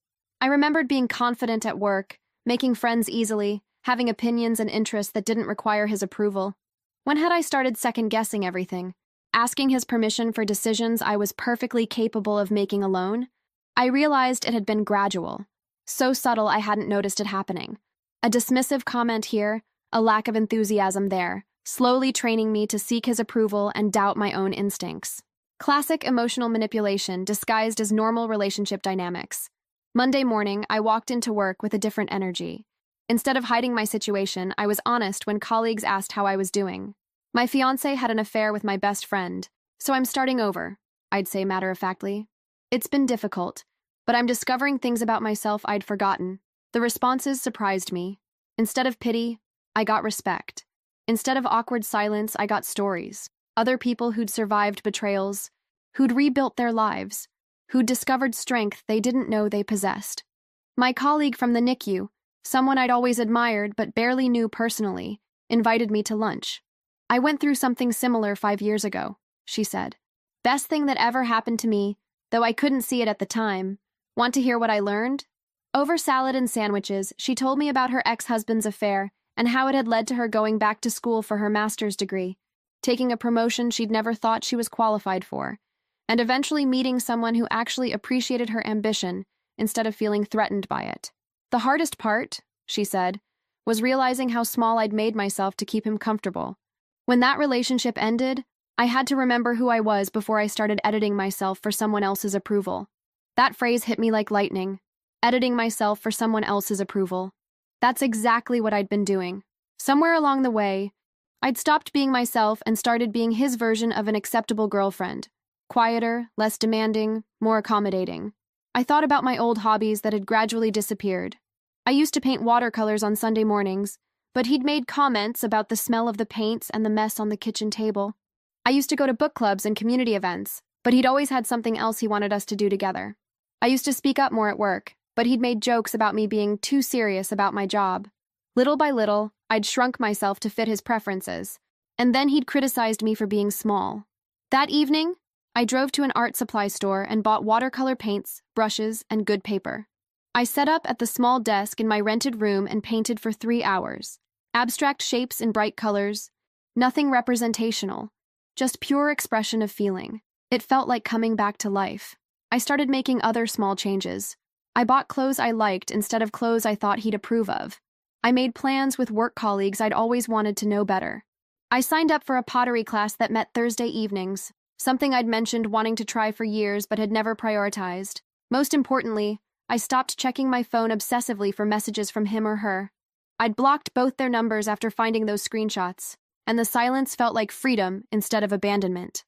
I remembered being confident at work, making friends easily, having opinions and interests that didn't require his approval. When had I started second-guessing everything, asking his permission for decisions I was perfectly capable of making alone? I realized it had been gradual, so subtle I hadn't noticed it happening. A dismissive comment here, a lack of enthusiasm there, slowly training me to seek his approval and doubt my own instincts. Classic emotional manipulation disguised as normal relationship dynamics. Monday morning, I walked into work with a different energy. Instead of hiding my situation, I was honest when colleagues asked how I was doing. My fiancé had an affair with my best friend, so I'm starting over, I'd say matter-of-factly. It's been difficult, but I'm discovering things about myself I'd forgotten. The responses surprised me. Instead of pity, I got respect. Instead of awkward silence, I got stories. Other people who'd survived betrayals, who'd rebuilt their lives, who'd discovered strength they didn't know they possessed. My colleague from the NICU, someone I'd always admired but barely knew personally, invited me to lunch. "I went through something similar 5 years ago," she said. "Best thing that ever happened to me, though I couldn't see it at the time. Want to hear what I learned?" Over salad and sandwiches, she told me about her ex-husband's affair and how it had led to her going back to school for her master's degree, taking a promotion she'd never thought she was qualified for, and eventually meeting someone who actually appreciated her ambition instead of feeling threatened by it. "The hardest part," she said, "was realizing how small I'd made myself to keep him comfortable. When that relationship ended, I had to remember who I was before I started editing myself for someone else's approval." That phrase hit me like lightning. Editing myself for someone else's approval. That's exactly what I'd been doing. Somewhere along the way, I'd stopped being myself and started being his version of an acceptable girlfriend. Quieter, less demanding, more accommodating. I thought about my old hobbies that had gradually disappeared. I used to paint watercolors on Sunday mornings, but he'd made comments about the smell of the paints and the mess on the kitchen table. I used to go to book clubs and community events, but he'd always had something else he wanted us to do together. I used to speak up more at work, but he'd made jokes about me being too serious about my job. Little by little, I'd shrunk myself to fit his preferences, and then he'd criticized me for being small. That evening, I drove to an art supply store and bought watercolor paints, brushes, and good paper. I set up at the small desk in my rented room and painted for 3 hours. Abstract shapes in bright colors, nothing representational, just pure expression of feeling. It felt like coming back to life. I started making other small changes. I bought clothes I liked instead of clothes I thought he'd approve of. I made plans with work colleagues I'd always wanted to know better. I signed up for a pottery class that met Thursday evenings, something I'd mentioned wanting to try for years but had never prioritized. Most importantly, I stopped checking my phone obsessively for messages from him or her. I'd blocked both their numbers after finding those screenshots, and the silence felt like freedom instead of abandonment.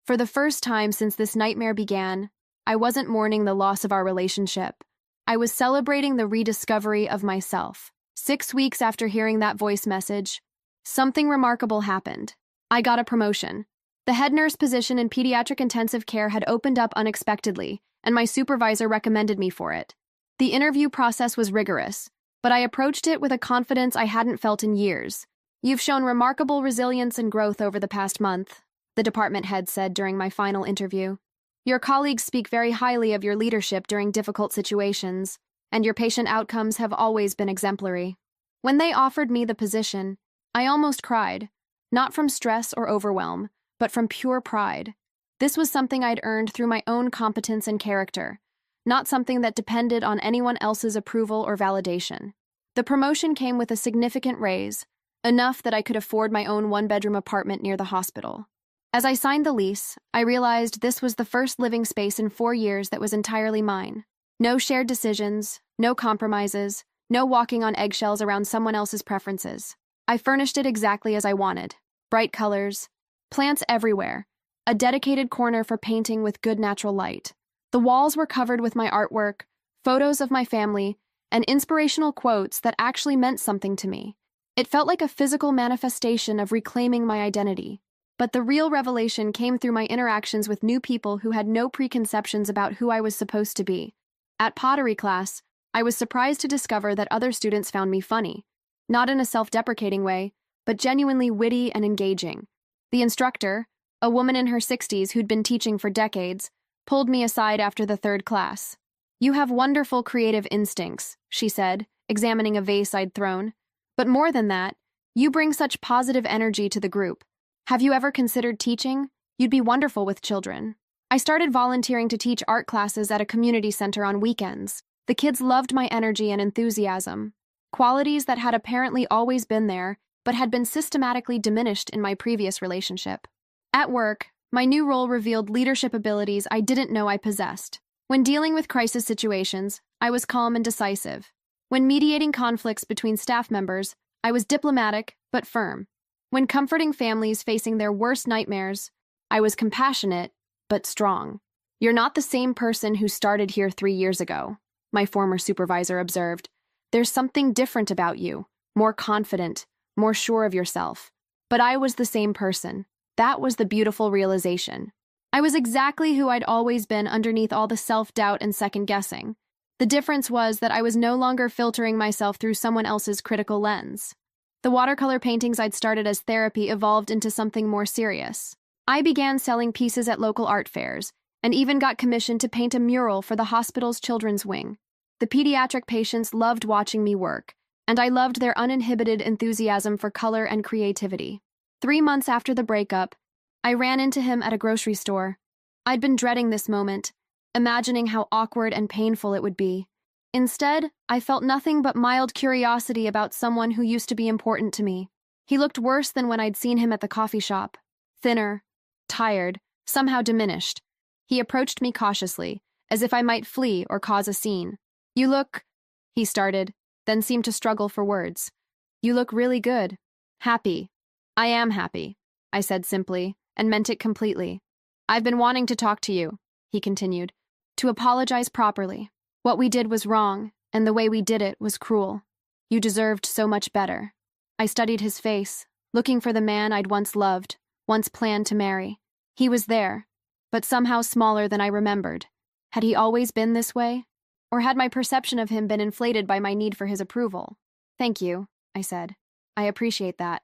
For the first time since this nightmare began, I wasn't mourning the loss of our relationship. I was celebrating the rediscovery of myself. 6 weeks after hearing that voice message, something remarkable happened. I got a promotion. The head nurse position in pediatric intensive care had opened up unexpectedly, and my supervisor recommended me for it. The interview process was rigorous, but I approached it with a confidence I hadn't felt in years. "You've shown remarkable resilience and growth over the past month," the department head said during my final interview. "Your colleagues speak very highly of your leadership during difficult situations, and your patient outcomes have always been exemplary." When they offered me the position, I almost cried, not from stress or overwhelm, but from pure pride. This was something I'd earned through my own competence and character, not something that depended on anyone else's approval or validation. The promotion came with a significant raise, enough that I could afford my own one-bedroom apartment near the hospital. As I signed the lease, I realized this was the first living space in 4 years that was entirely mine. No shared decisions, no compromises, no walking on eggshells around someone else's preferences. I furnished it exactly as I wanted. Bright colors, plants everywhere, a dedicated corner for painting with good natural light. The walls were covered with my artwork, photos of my family, and inspirational quotes that actually meant something to me. It felt like a physical manifestation of reclaiming my identity. But the real revelation came through my interactions with new people who had no preconceptions about who I was supposed to be. At pottery class, I was surprised to discover that other students found me funny, not in a self-deprecating way, but genuinely witty and engaging. The instructor, a woman in her 60s who'd been teaching for decades, pulled me aside after the 3rd class. "You have wonderful creative instincts," she said, examining a vase I'd thrown. "But more than that, you bring such positive energy to the group. Have you ever considered teaching? You'd be wonderful with children." I started volunteering to teach art classes at a community center on weekends. The kids loved my energy and enthusiasm, qualities that had apparently always been there, but had been systematically diminished in my previous relationship. At work, my new role revealed leadership abilities I didn't know I possessed. When dealing with crisis situations, I was calm and decisive. When mediating conflicts between staff members, I was diplomatic but firm. When comforting families facing their worst nightmares, I was compassionate but strong. "You're not the same person who started here 3 years ago," my former supervisor observed. "There's something different about you, more confident, more sure of yourself." But I was the same person. That was the beautiful realization. I was exactly who I'd always been underneath all the self-doubt and second-guessing. The difference was that I was no longer filtering myself through someone else's critical lens. The watercolor paintings I'd started as therapy evolved into something more serious. I began selling pieces at local art fairs, and even got commissioned to paint a mural for the hospital's children's wing. The pediatric patients loved watching me work, and I loved their uninhibited enthusiasm for color and creativity. 3 months after the breakup, I ran into him at a grocery store. I'd been dreading this moment, imagining how awkward and painful it would be. Instead, I felt nothing but mild curiosity about someone who used to be important to me. He looked worse than when I'd seen him at the coffee shop. Thinner, tired, somehow diminished. He approached me cautiously, as if I might flee or cause a scene. "You look," he started, then seemed to struggle for words. "You look really good. Happy." "I am happy," I said simply, and meant it completely. "I've been wanting to talk to you," he continued, "to apologize properly. What we did was wrong, and the way we did it was cruel. You deserved so much better." I studied his face, looking for the man I'd once loved, once planned to marry. He was there, but somehow smaller than I remembered. Had he always been this way? Or had my perception of him been inflated by my need for his approval? "Thank you," I said. "I appreciate that."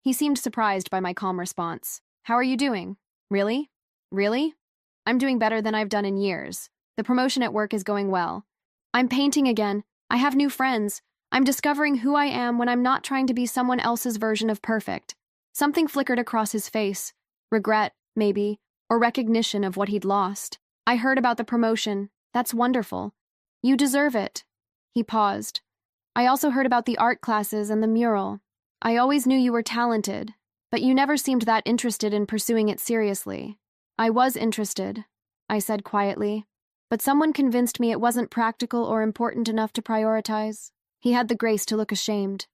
He seemed surprised by my calm response. "How are you doing?" "Really? Really?" "I'm doing better than I've done in years. The promotion at work is going well. I'm painting again. I have new friends. I'm discovering who I am when I'm not trying to be someone else's version of perfect." Something flickered across his face. Regret, maybe, or recognition of what he'd lost. "I heard about the promotion. That's wonderful. You deserve it." He paused. "I also heard about the art classes and the mural. I always knew you were talented, but you never seemed that interested in pursuing it seriously." "I was interested," I said quietly, "but someone convinced me it wasn't practical or important enough to prioritize." He had the grace to look ashamed.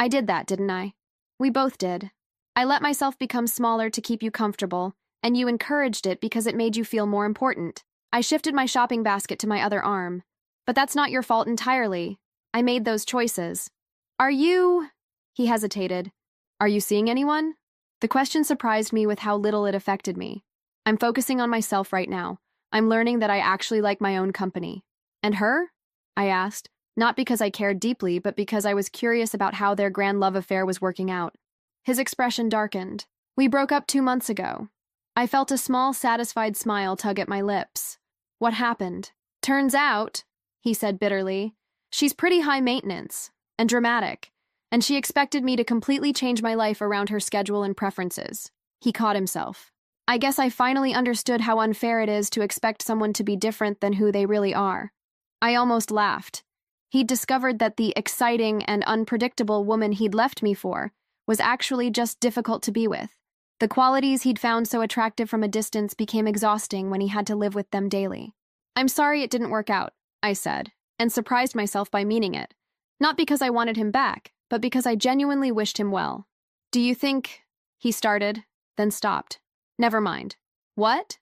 "I did that, didn't I?" "We both did. I let myself become smaller to keep you comfortable, and you encouraged it because it made you feel more important." I shifted my shopping basket to my other arm. "But that's not your fault entirely. I made those choices." "Are you—" He hesitated. "Are you seeing anyone?" The question surprised me with how little it affected me. "I'm focusing on myself right now. I'm learning that I actually like my own company." "And her?" I asked, not because I cared deeply, but because I was curious about how their grand love affair was working out. His expression darkened. "We broke up 2 months ago." I felt a small, satisfied smile tug at my lips. "What happened?" "Turns out," he said bitterly, "she's pretty high maintenance and dramatic, and she expected me to completely change my life around her schedule and preferences." He caught himself. "I guess I finally understood how unfair it is to expect someone to be different than who they really are." I almost laughed. He'd discovered that the exciting and unpredictable woman he'd left me for was actually just difficult to be with. The qualities he'd found so attractive from a distance became exhausting when he had to live with them daily. "I'm sorry it didn't work out," I said, and surprised myself by meaning it. Not because I wanted him back, but because I genuinely wished him well. "Do you think—" he started, then stopped. "Never mind." "What?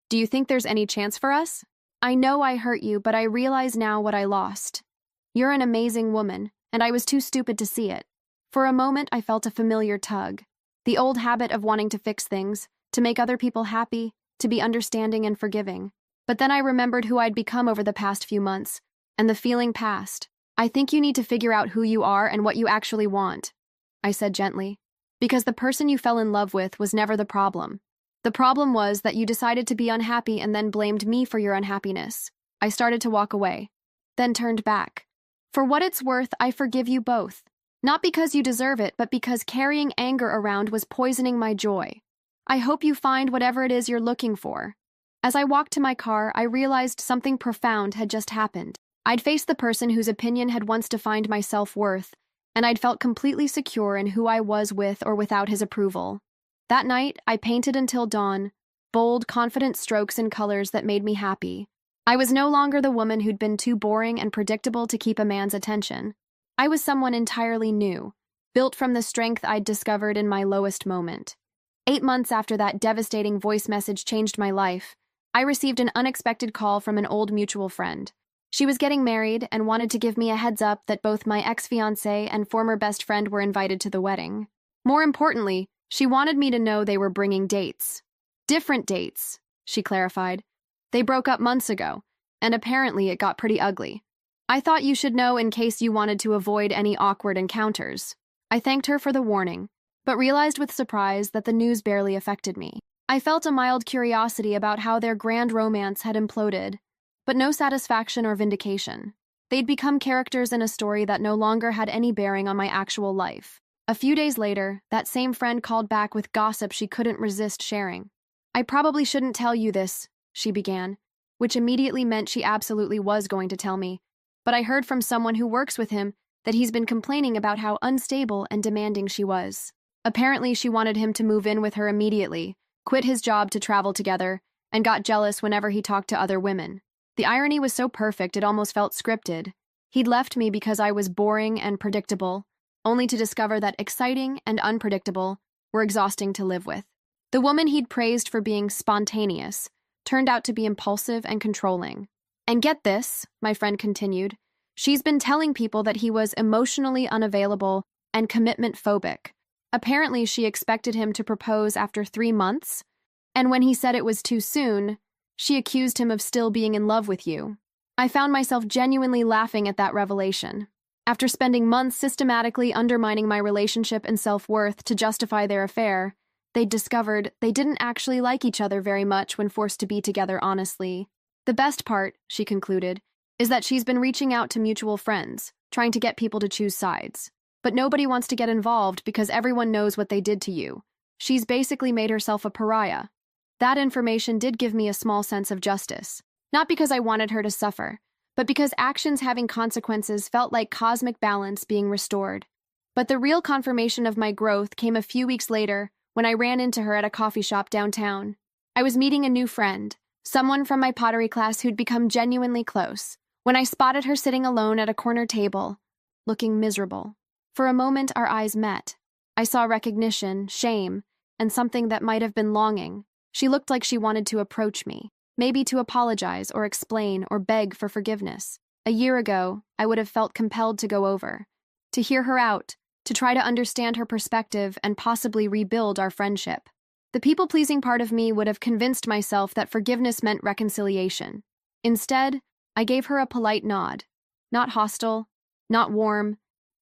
Do you think there's any chance for us?" "I know I hurt you, but I realize now what I lost. You're an amazing woman, and I was too stupid to see it." For a moment, I felt a familiar tug. The old habit of wanting to fix things, to make other people happy, to be understanding and forgiving. But then I remembered who I'd become over the past few months, and the feeling passed. "I think you need to figure out who you are and what you actually want," I said gently. "Because the person you fell in love with was never the problem. The problem was that you decided to be unhappy and then blamed me for your unhappiness." I started to walk away, then turned back. "For what it's worth, I forgive you both. Not because you deserve it, but because carrying anger around was poisoning my joy. I hope you find whatever it is you're looking for." As I walked to my car, I realized something profound had just happened. I'd faced the person whose opinion had once defined my self-worth, and I'd felt completely secure in who I was with or without his approval. That night, I painted until dawn, bold, confident strokes and colors that made me happy. I was no longer the woman who'd been too boring and predictable to keep a man's attention. I was someone entirely new, built from the strength I'd discovered in my lowest moment. 8 months after that devastating voice message changed my life, I received an unexpected call from an old mutual friend. She was getting married and wanted to give me a heads up that both my ex-fiancé and former best friend were invited to the wedding. More importantly, she wanted me to know they were bringing dates. "Different dates," she clarified. "They broke up months ago, and apparently it got pretty ugly. I thought you should know in case you wanted to avoid any awkward encounters." I thanked her for the warning, but realized with surprise that the news barely affected me. I felt a mild curiosity about how their grand romance had imploded, but no satisfaction or vindication. They'd become characters in a story that no longer had any bearing on my actual life. A few days later, that same friend called back with gossip she couldn't resist sharing. "I probably shouldn't tell you this," she began, which immediately meant she absolutely was going to tell me. "But I heard from someone who works with him that he's been complaining about how unstable and demanding she was. Apparently, she wanted him to move in with her immediately, quit his job to travel together, and got jealous whenever he talked to other women. The irony was so perfect it almost felt scripted. He'd left me because I was boring and predictable, only to discover that exciting and unpredictable were exhausting to live with. The woman he'd praised for being spontaneous turned out to be impulsive and controlling. And get this," my friend continued, "she's been telling people that he was emotionally unavailable and commitment phobic. Apparently, she expected him to propose after 3 months, and when he said it was too soon, she accused him of still being in love with you. I found myself genuinely laughing at that revelation. After spending months systematically undermining my relationship and self-worth to justify their affair, they'd discovered they didn't actually like each other very much when forced to be together honestly. The best part, she concluded, is that she's been reaching out to mutual friends, trying to get people to choose sides. But nobody wants to get involved because everyone knows what they did to you. She's basically made herself a pariah. That information did give me a small sense of justice. Not because I wanted her to suffer, but because actions having consequences felt like cosmic balance being restored. But the real confirmation of my growth came a few weeks later when I ran into her at a coffee shop downtown. I was meeting a new friend, someone from my pottery class who'd become genuinely close, when I spotted her sitting alone at a corner table, looking miserable. For a moment, our eyes met. I saw recognition, shame, and something that might have been longing. She looked like she wanted to approach me, maybe to apologize or explain or beg for forgiveness. A year ago, I would have felt compelled to go over, to hear her out, to try to understand her perspective and possibly rebuild our friendship. The people-pleasing part of me would have convinced myself that forgiveness meant reconciliation. Instead, I gave her a polite nod. Not hostile, not warm,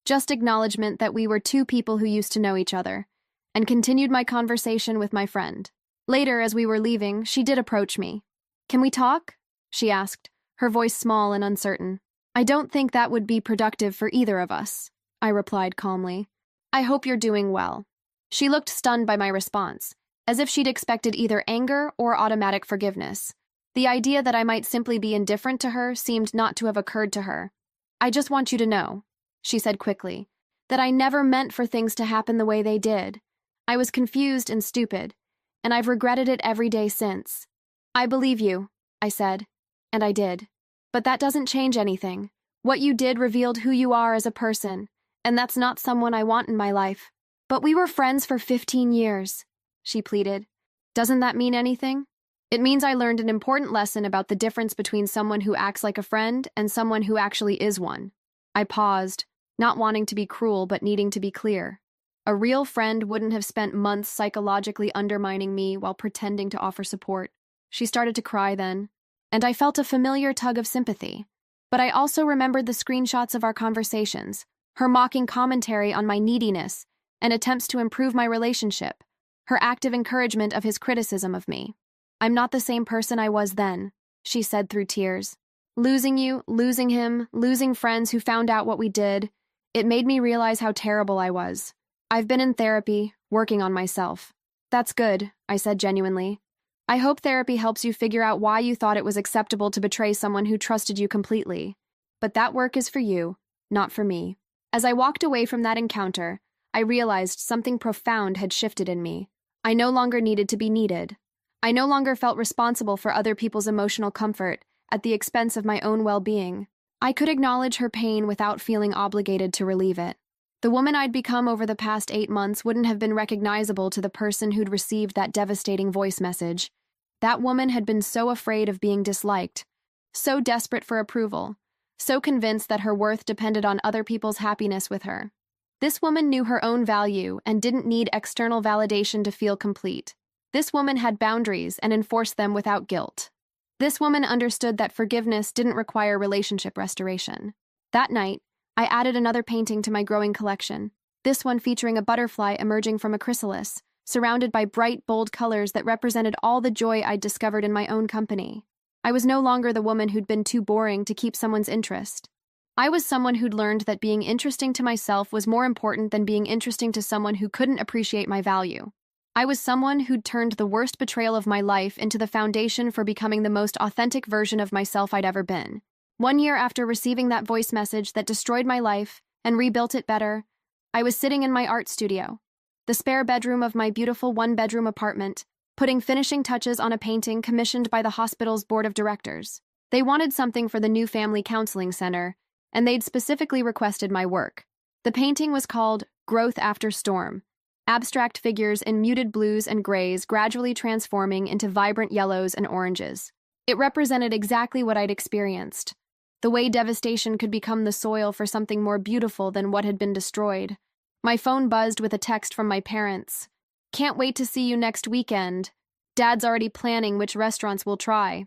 just acknowledgement that we were two people who used to know each other, and continued my conversation with my friend. Later, as we were leaving, she did approach me. "Can we talk?" she asked, her voice small and uncertain. "I don't think that would be productive for either of us," I replied calmly. "I hope you're doing well." She looked stunned by my response, as if she'd expected either anger or automatic forgiveness. The idea that I might simply be indifferent to her seemed not to have occurred to her. "I just want you to know," she said quickly, "that I never meant for things to happen the way they did. I was confused and stupid, and I've regretted it every day since." "I believe you," I said, and I did. "But that doesn't change anything. What you did revealed who you are as a person, and that's not someone I want in my life." "But we were friends for 15 years, she pleaded. "Doesn't that mean anything?" "It means I learned an important lesson about the difference between someone who acts like a friend and someone who actually is one." I paused, not wanting to be cruel but needing to be clear. A real friend wouldn't have spent months psychologically undermining me while pretending to offer support. She started to cry then, and I felt a familiar tug of sympathy. But I also remembered the screenshots of our conversations, her mocking commentary on my neediness and attempts to improve my relationship, her active encouragement of his criticism of me. "I'm not the same person I was then," she said through tears. "Losing you, losing him, losing friends who found out what we did, it made me realize how terrible I was. I've been in therapy, working on myself." "That's good," I said genuinely. "I hope therapy helps you figure out why you thought it was acceptable to betray someone who trusted you completely. But that work is for you, not for me." As I walked away from that encounter, I realized something profound had shifted in me. I no longer needed to be needed. I no longer felt responsible for other people's emotional comfort at the expense of my own well-being. I could acknowledge her pain without feeling obligated to relieve it. The woman I'd become over the past 8 months wouldn't have been recognizable to the person who'd received that devastating voice message. That woman had been so afraid of being disliked, so desperate for approval, so convinced that her worth depended on other people's happiness with her. This woman knew her own value and didn't need external validation to feel complete. This woman had boundaries and enforced them without guilt. This woman understood that forgiveness didn't require relationship restoration. That night, I added another painting to my growing collection, this one featuring a butterfly emerging from a chrysalis, surrounded by bright, bold colors that represented all the joy I'd discovered in my own company. I was no longer the woman who'd been too boring to keep someone's interest. I was someone who'd learned that being interesting to myself was more important than being interesting to someone who couldn't appreciate my value. I was someone who'd turned the worst betrayal of my life into the foundation for becoming the most authentic version of myself I'd ever been. 1 year after receiving that voice message that destroyed my life and rebuilt it better, I was sitting in my art studio, the spare bedroom of my beautiful one-bedroom apartment, putting finishing touches on a painting commissioned by the hospital's board of directors. They wanted something for the new family counseling center, and they'd specifically requested my work. The painting was called Growth After Storm, abstract figures in muted blues and grays gradually transforming into vibrant yellows and oranges. It represented exactly what I'd experienced, the way devastation could become the soil for something more beautiful than what had been destroyed. My phone buzzed with a text from my parents. "Can't wait to see you next weekend. Dad's already planning which restaurants we'll try."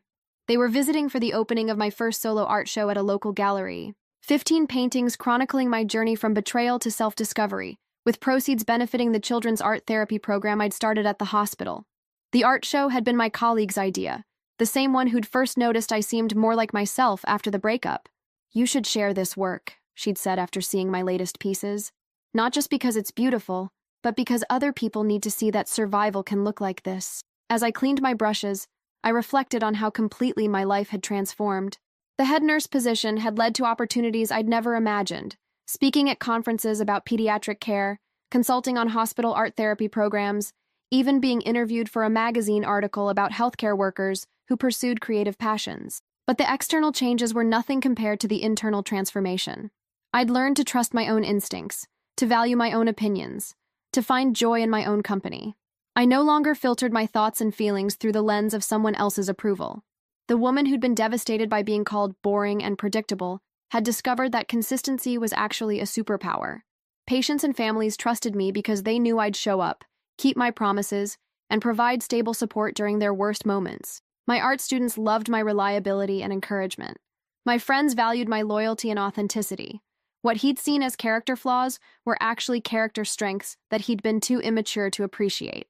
They were visiting for the opening of my first solo art show at a local gallery. 15 paintings chronicling my journey from betrayal to self-discovery, with proceeds benefiting the children's art therapy program I'd started at the hospital. The art show had been my colleague's idea, the same one who'd first noticed I seemed more like myself after the breakup. "You should share this work," she'd said after seeing my latest pieces. "Not just because it's beautiful, but because other people need to see that survival can look like this." As I cleaned my brushes, I reflected on how completely my life had transformed. The head nurse position had led to opportunities I'd never imagined, speaking at conferences about pediatric care, consulting on hospital art therapy programs, even being interviewed for a magazine article about healthcare workers who pursued creative passions. But the external changes were nothing compared to the internal transformation. I'd learned to trust my own instincts, to value my own opinions, to find joy in my own company. I no longer filtered my thoughts and feelings through the lens of someone else's approval. The woman who'd been devastated by being called boring and predictable had discovered that consistency was actually a superpower. Patients and families trusted me because they knew I'd show up, keep my promises, and provide stable support during their worst moments. My art students loved my reliability and encouragement. My friends valued my loyalty and authenticity. What he'd seen as character flaws were actually character strengths that he'd been too immature to appreciate.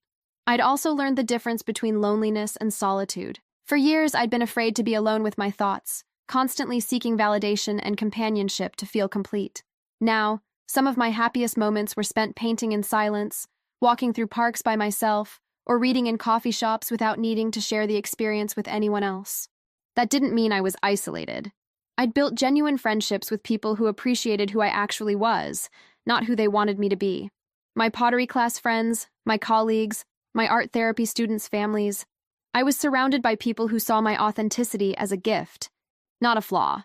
I'd also learned the difference between loneliness and solitude. For years, I'd been afraid to be alone with my thoughts, constantly seeking validation and companionship to feel complete. Now, some of my happiest moments were spent painting in silence, walking through parks by myself, or reading in coffee shops without needing to share the experience with anyone else. That didn't mean I was isolated. I'd built genuine friendships with people who appreciated who I actually was, not who they wanted me to be. My pottery class friends, my colleagues, my art therapy students' families. I was surrounded by people who saw my authenticity as a gift, not a flaw.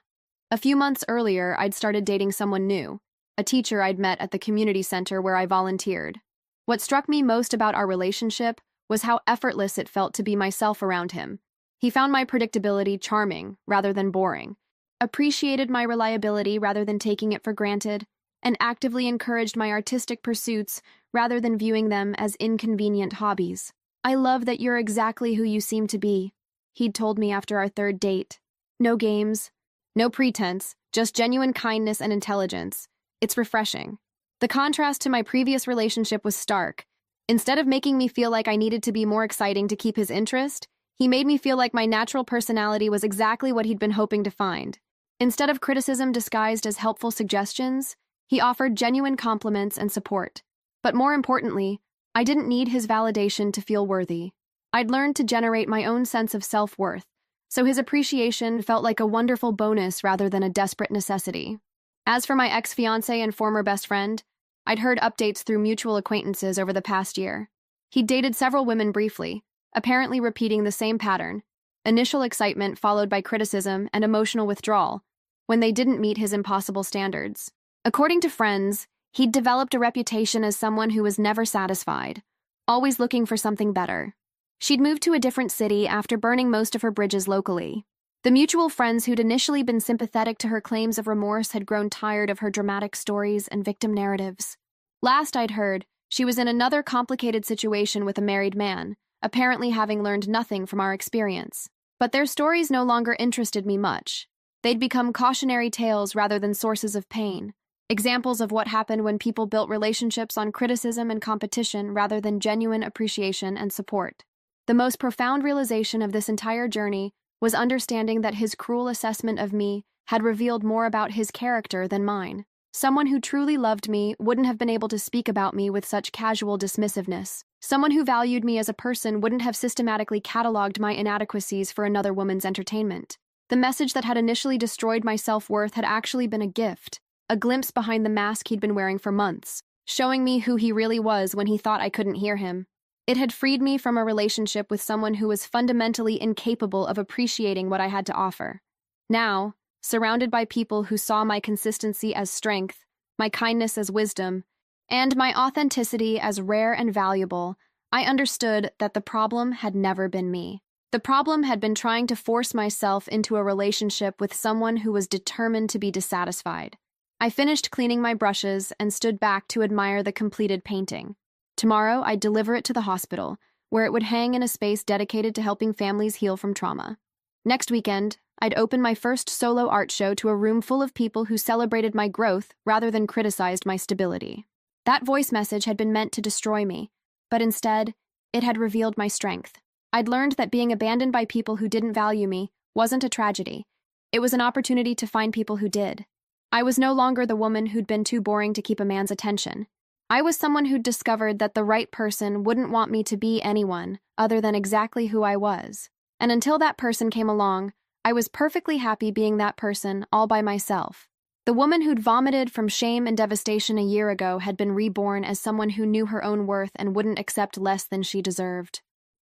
A few months earlier, I'd started dating someone new, a teacher I'd met at the community center where I volunteered. What struck me most about our relationship was how effortless it felt to be myself around him. He found my predictability charming rather than boring, appreciated my reliability rather than taking it for granted, and actively encouraged my artistic pursuits rather than viewing them as inconvenient hobbies. "I love that you're exactly who you seem to be," he'd told me after our third date. "No games, no pretense, just genuine kindness and intelligence. It's refreshing." The contrast to my previous relationship was stark. Instead of making me feel like I needed to be more exciting to keep his interest, he made me feel like my natural personality was exactly what he'd been hoping to find. Instead of criticism disguised as helpful suggestions, he offered genuine compliments and support. But more importantly, I didn't need his validation to feel worthy. I'd learned to generate my own sense of self-worth, so his appreciation felt like a wonderful bonus rather than a desperate necessity. As for my ex-fiancé and former best friend, I'd heard updates through mutual acquaintances over the past year. He'd dated several women briefly, apparently repeating the same pattern: initial excitement followed by criticism and emotional withdrawal when they didn't meet his impossible standards. According to friends, he'd developed a reputation as someone who was never satisfied, always looking for something better. She'd moved to a different city after burning most of her bridges locally. The mutual friends who'd initially been sympathetic to her claims of remorse had grown tired of her dramatic stories and victim narratives. Last I'd heard, she was in another complicated situation with a married man, apparently having learned nothing from our experience. But their stories no longer interested me much. They'd become cautionary tales rather than sources of pain, examples of what happened when people built relationships on criticism and competition rather than genuine appreciation and support. The most profound realization of this entire journey was understanding that his cruel assessment of me had revealed more about his character than mine. Someone who truly loved me wouldn't have been able to speak about me with such casual dismissiveness. Someone who valued me as a person wouldn't have systematically cataloged my inadequacies for another woman's entertainment. The message that had initially destroyed my self-worth had actually been a gift, a glimpse behind the mask he'd been wearing for months, showing me who he really was when he thought I couldn't hear him. It had freed me from a relationship with someone who was fundamentally incapable of appreciating what I had to offer. Now, surrounded by people who saw my consistency as strength, my kindness as wisdom, and my authenticity as rare and valuable, I understood that the problem had never been me. The problem had been trying to force myself into a relationship with someone who was determined to be dissatisfied. I finished cleaning my brushes and stood back to admire the completed painting. Tomorrow, I'd deliver it to the hospital, where it would hang in a space dedicated to helping families heal from trauma. Next weekend, I'd open my first solo art show to a room full of people who celebrated my growth rather than criticized my stability. That voice message had been meant to destroy me, but instead, it had revealed my strength. I'd learned that being abandoned by people who didn't value me wasn't a tragedy. It was an opportunity to find people who did. I was no longer the woman who'd been too boring to keep a man's attention. I was someone who'd discovered that the right person wouldn't want me to be anyone other than exactly who I was. And until that person came along, I was perfectly happy being that person all by myself. The woman who'd vomited from shame and devastation a year ago had been reborn as someone who knew her own worth and wouldn't accept less than she deserved.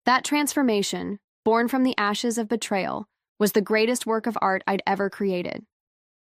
That transformation, born from the ashes of betrayal, was the greatest work of art I'd ever created.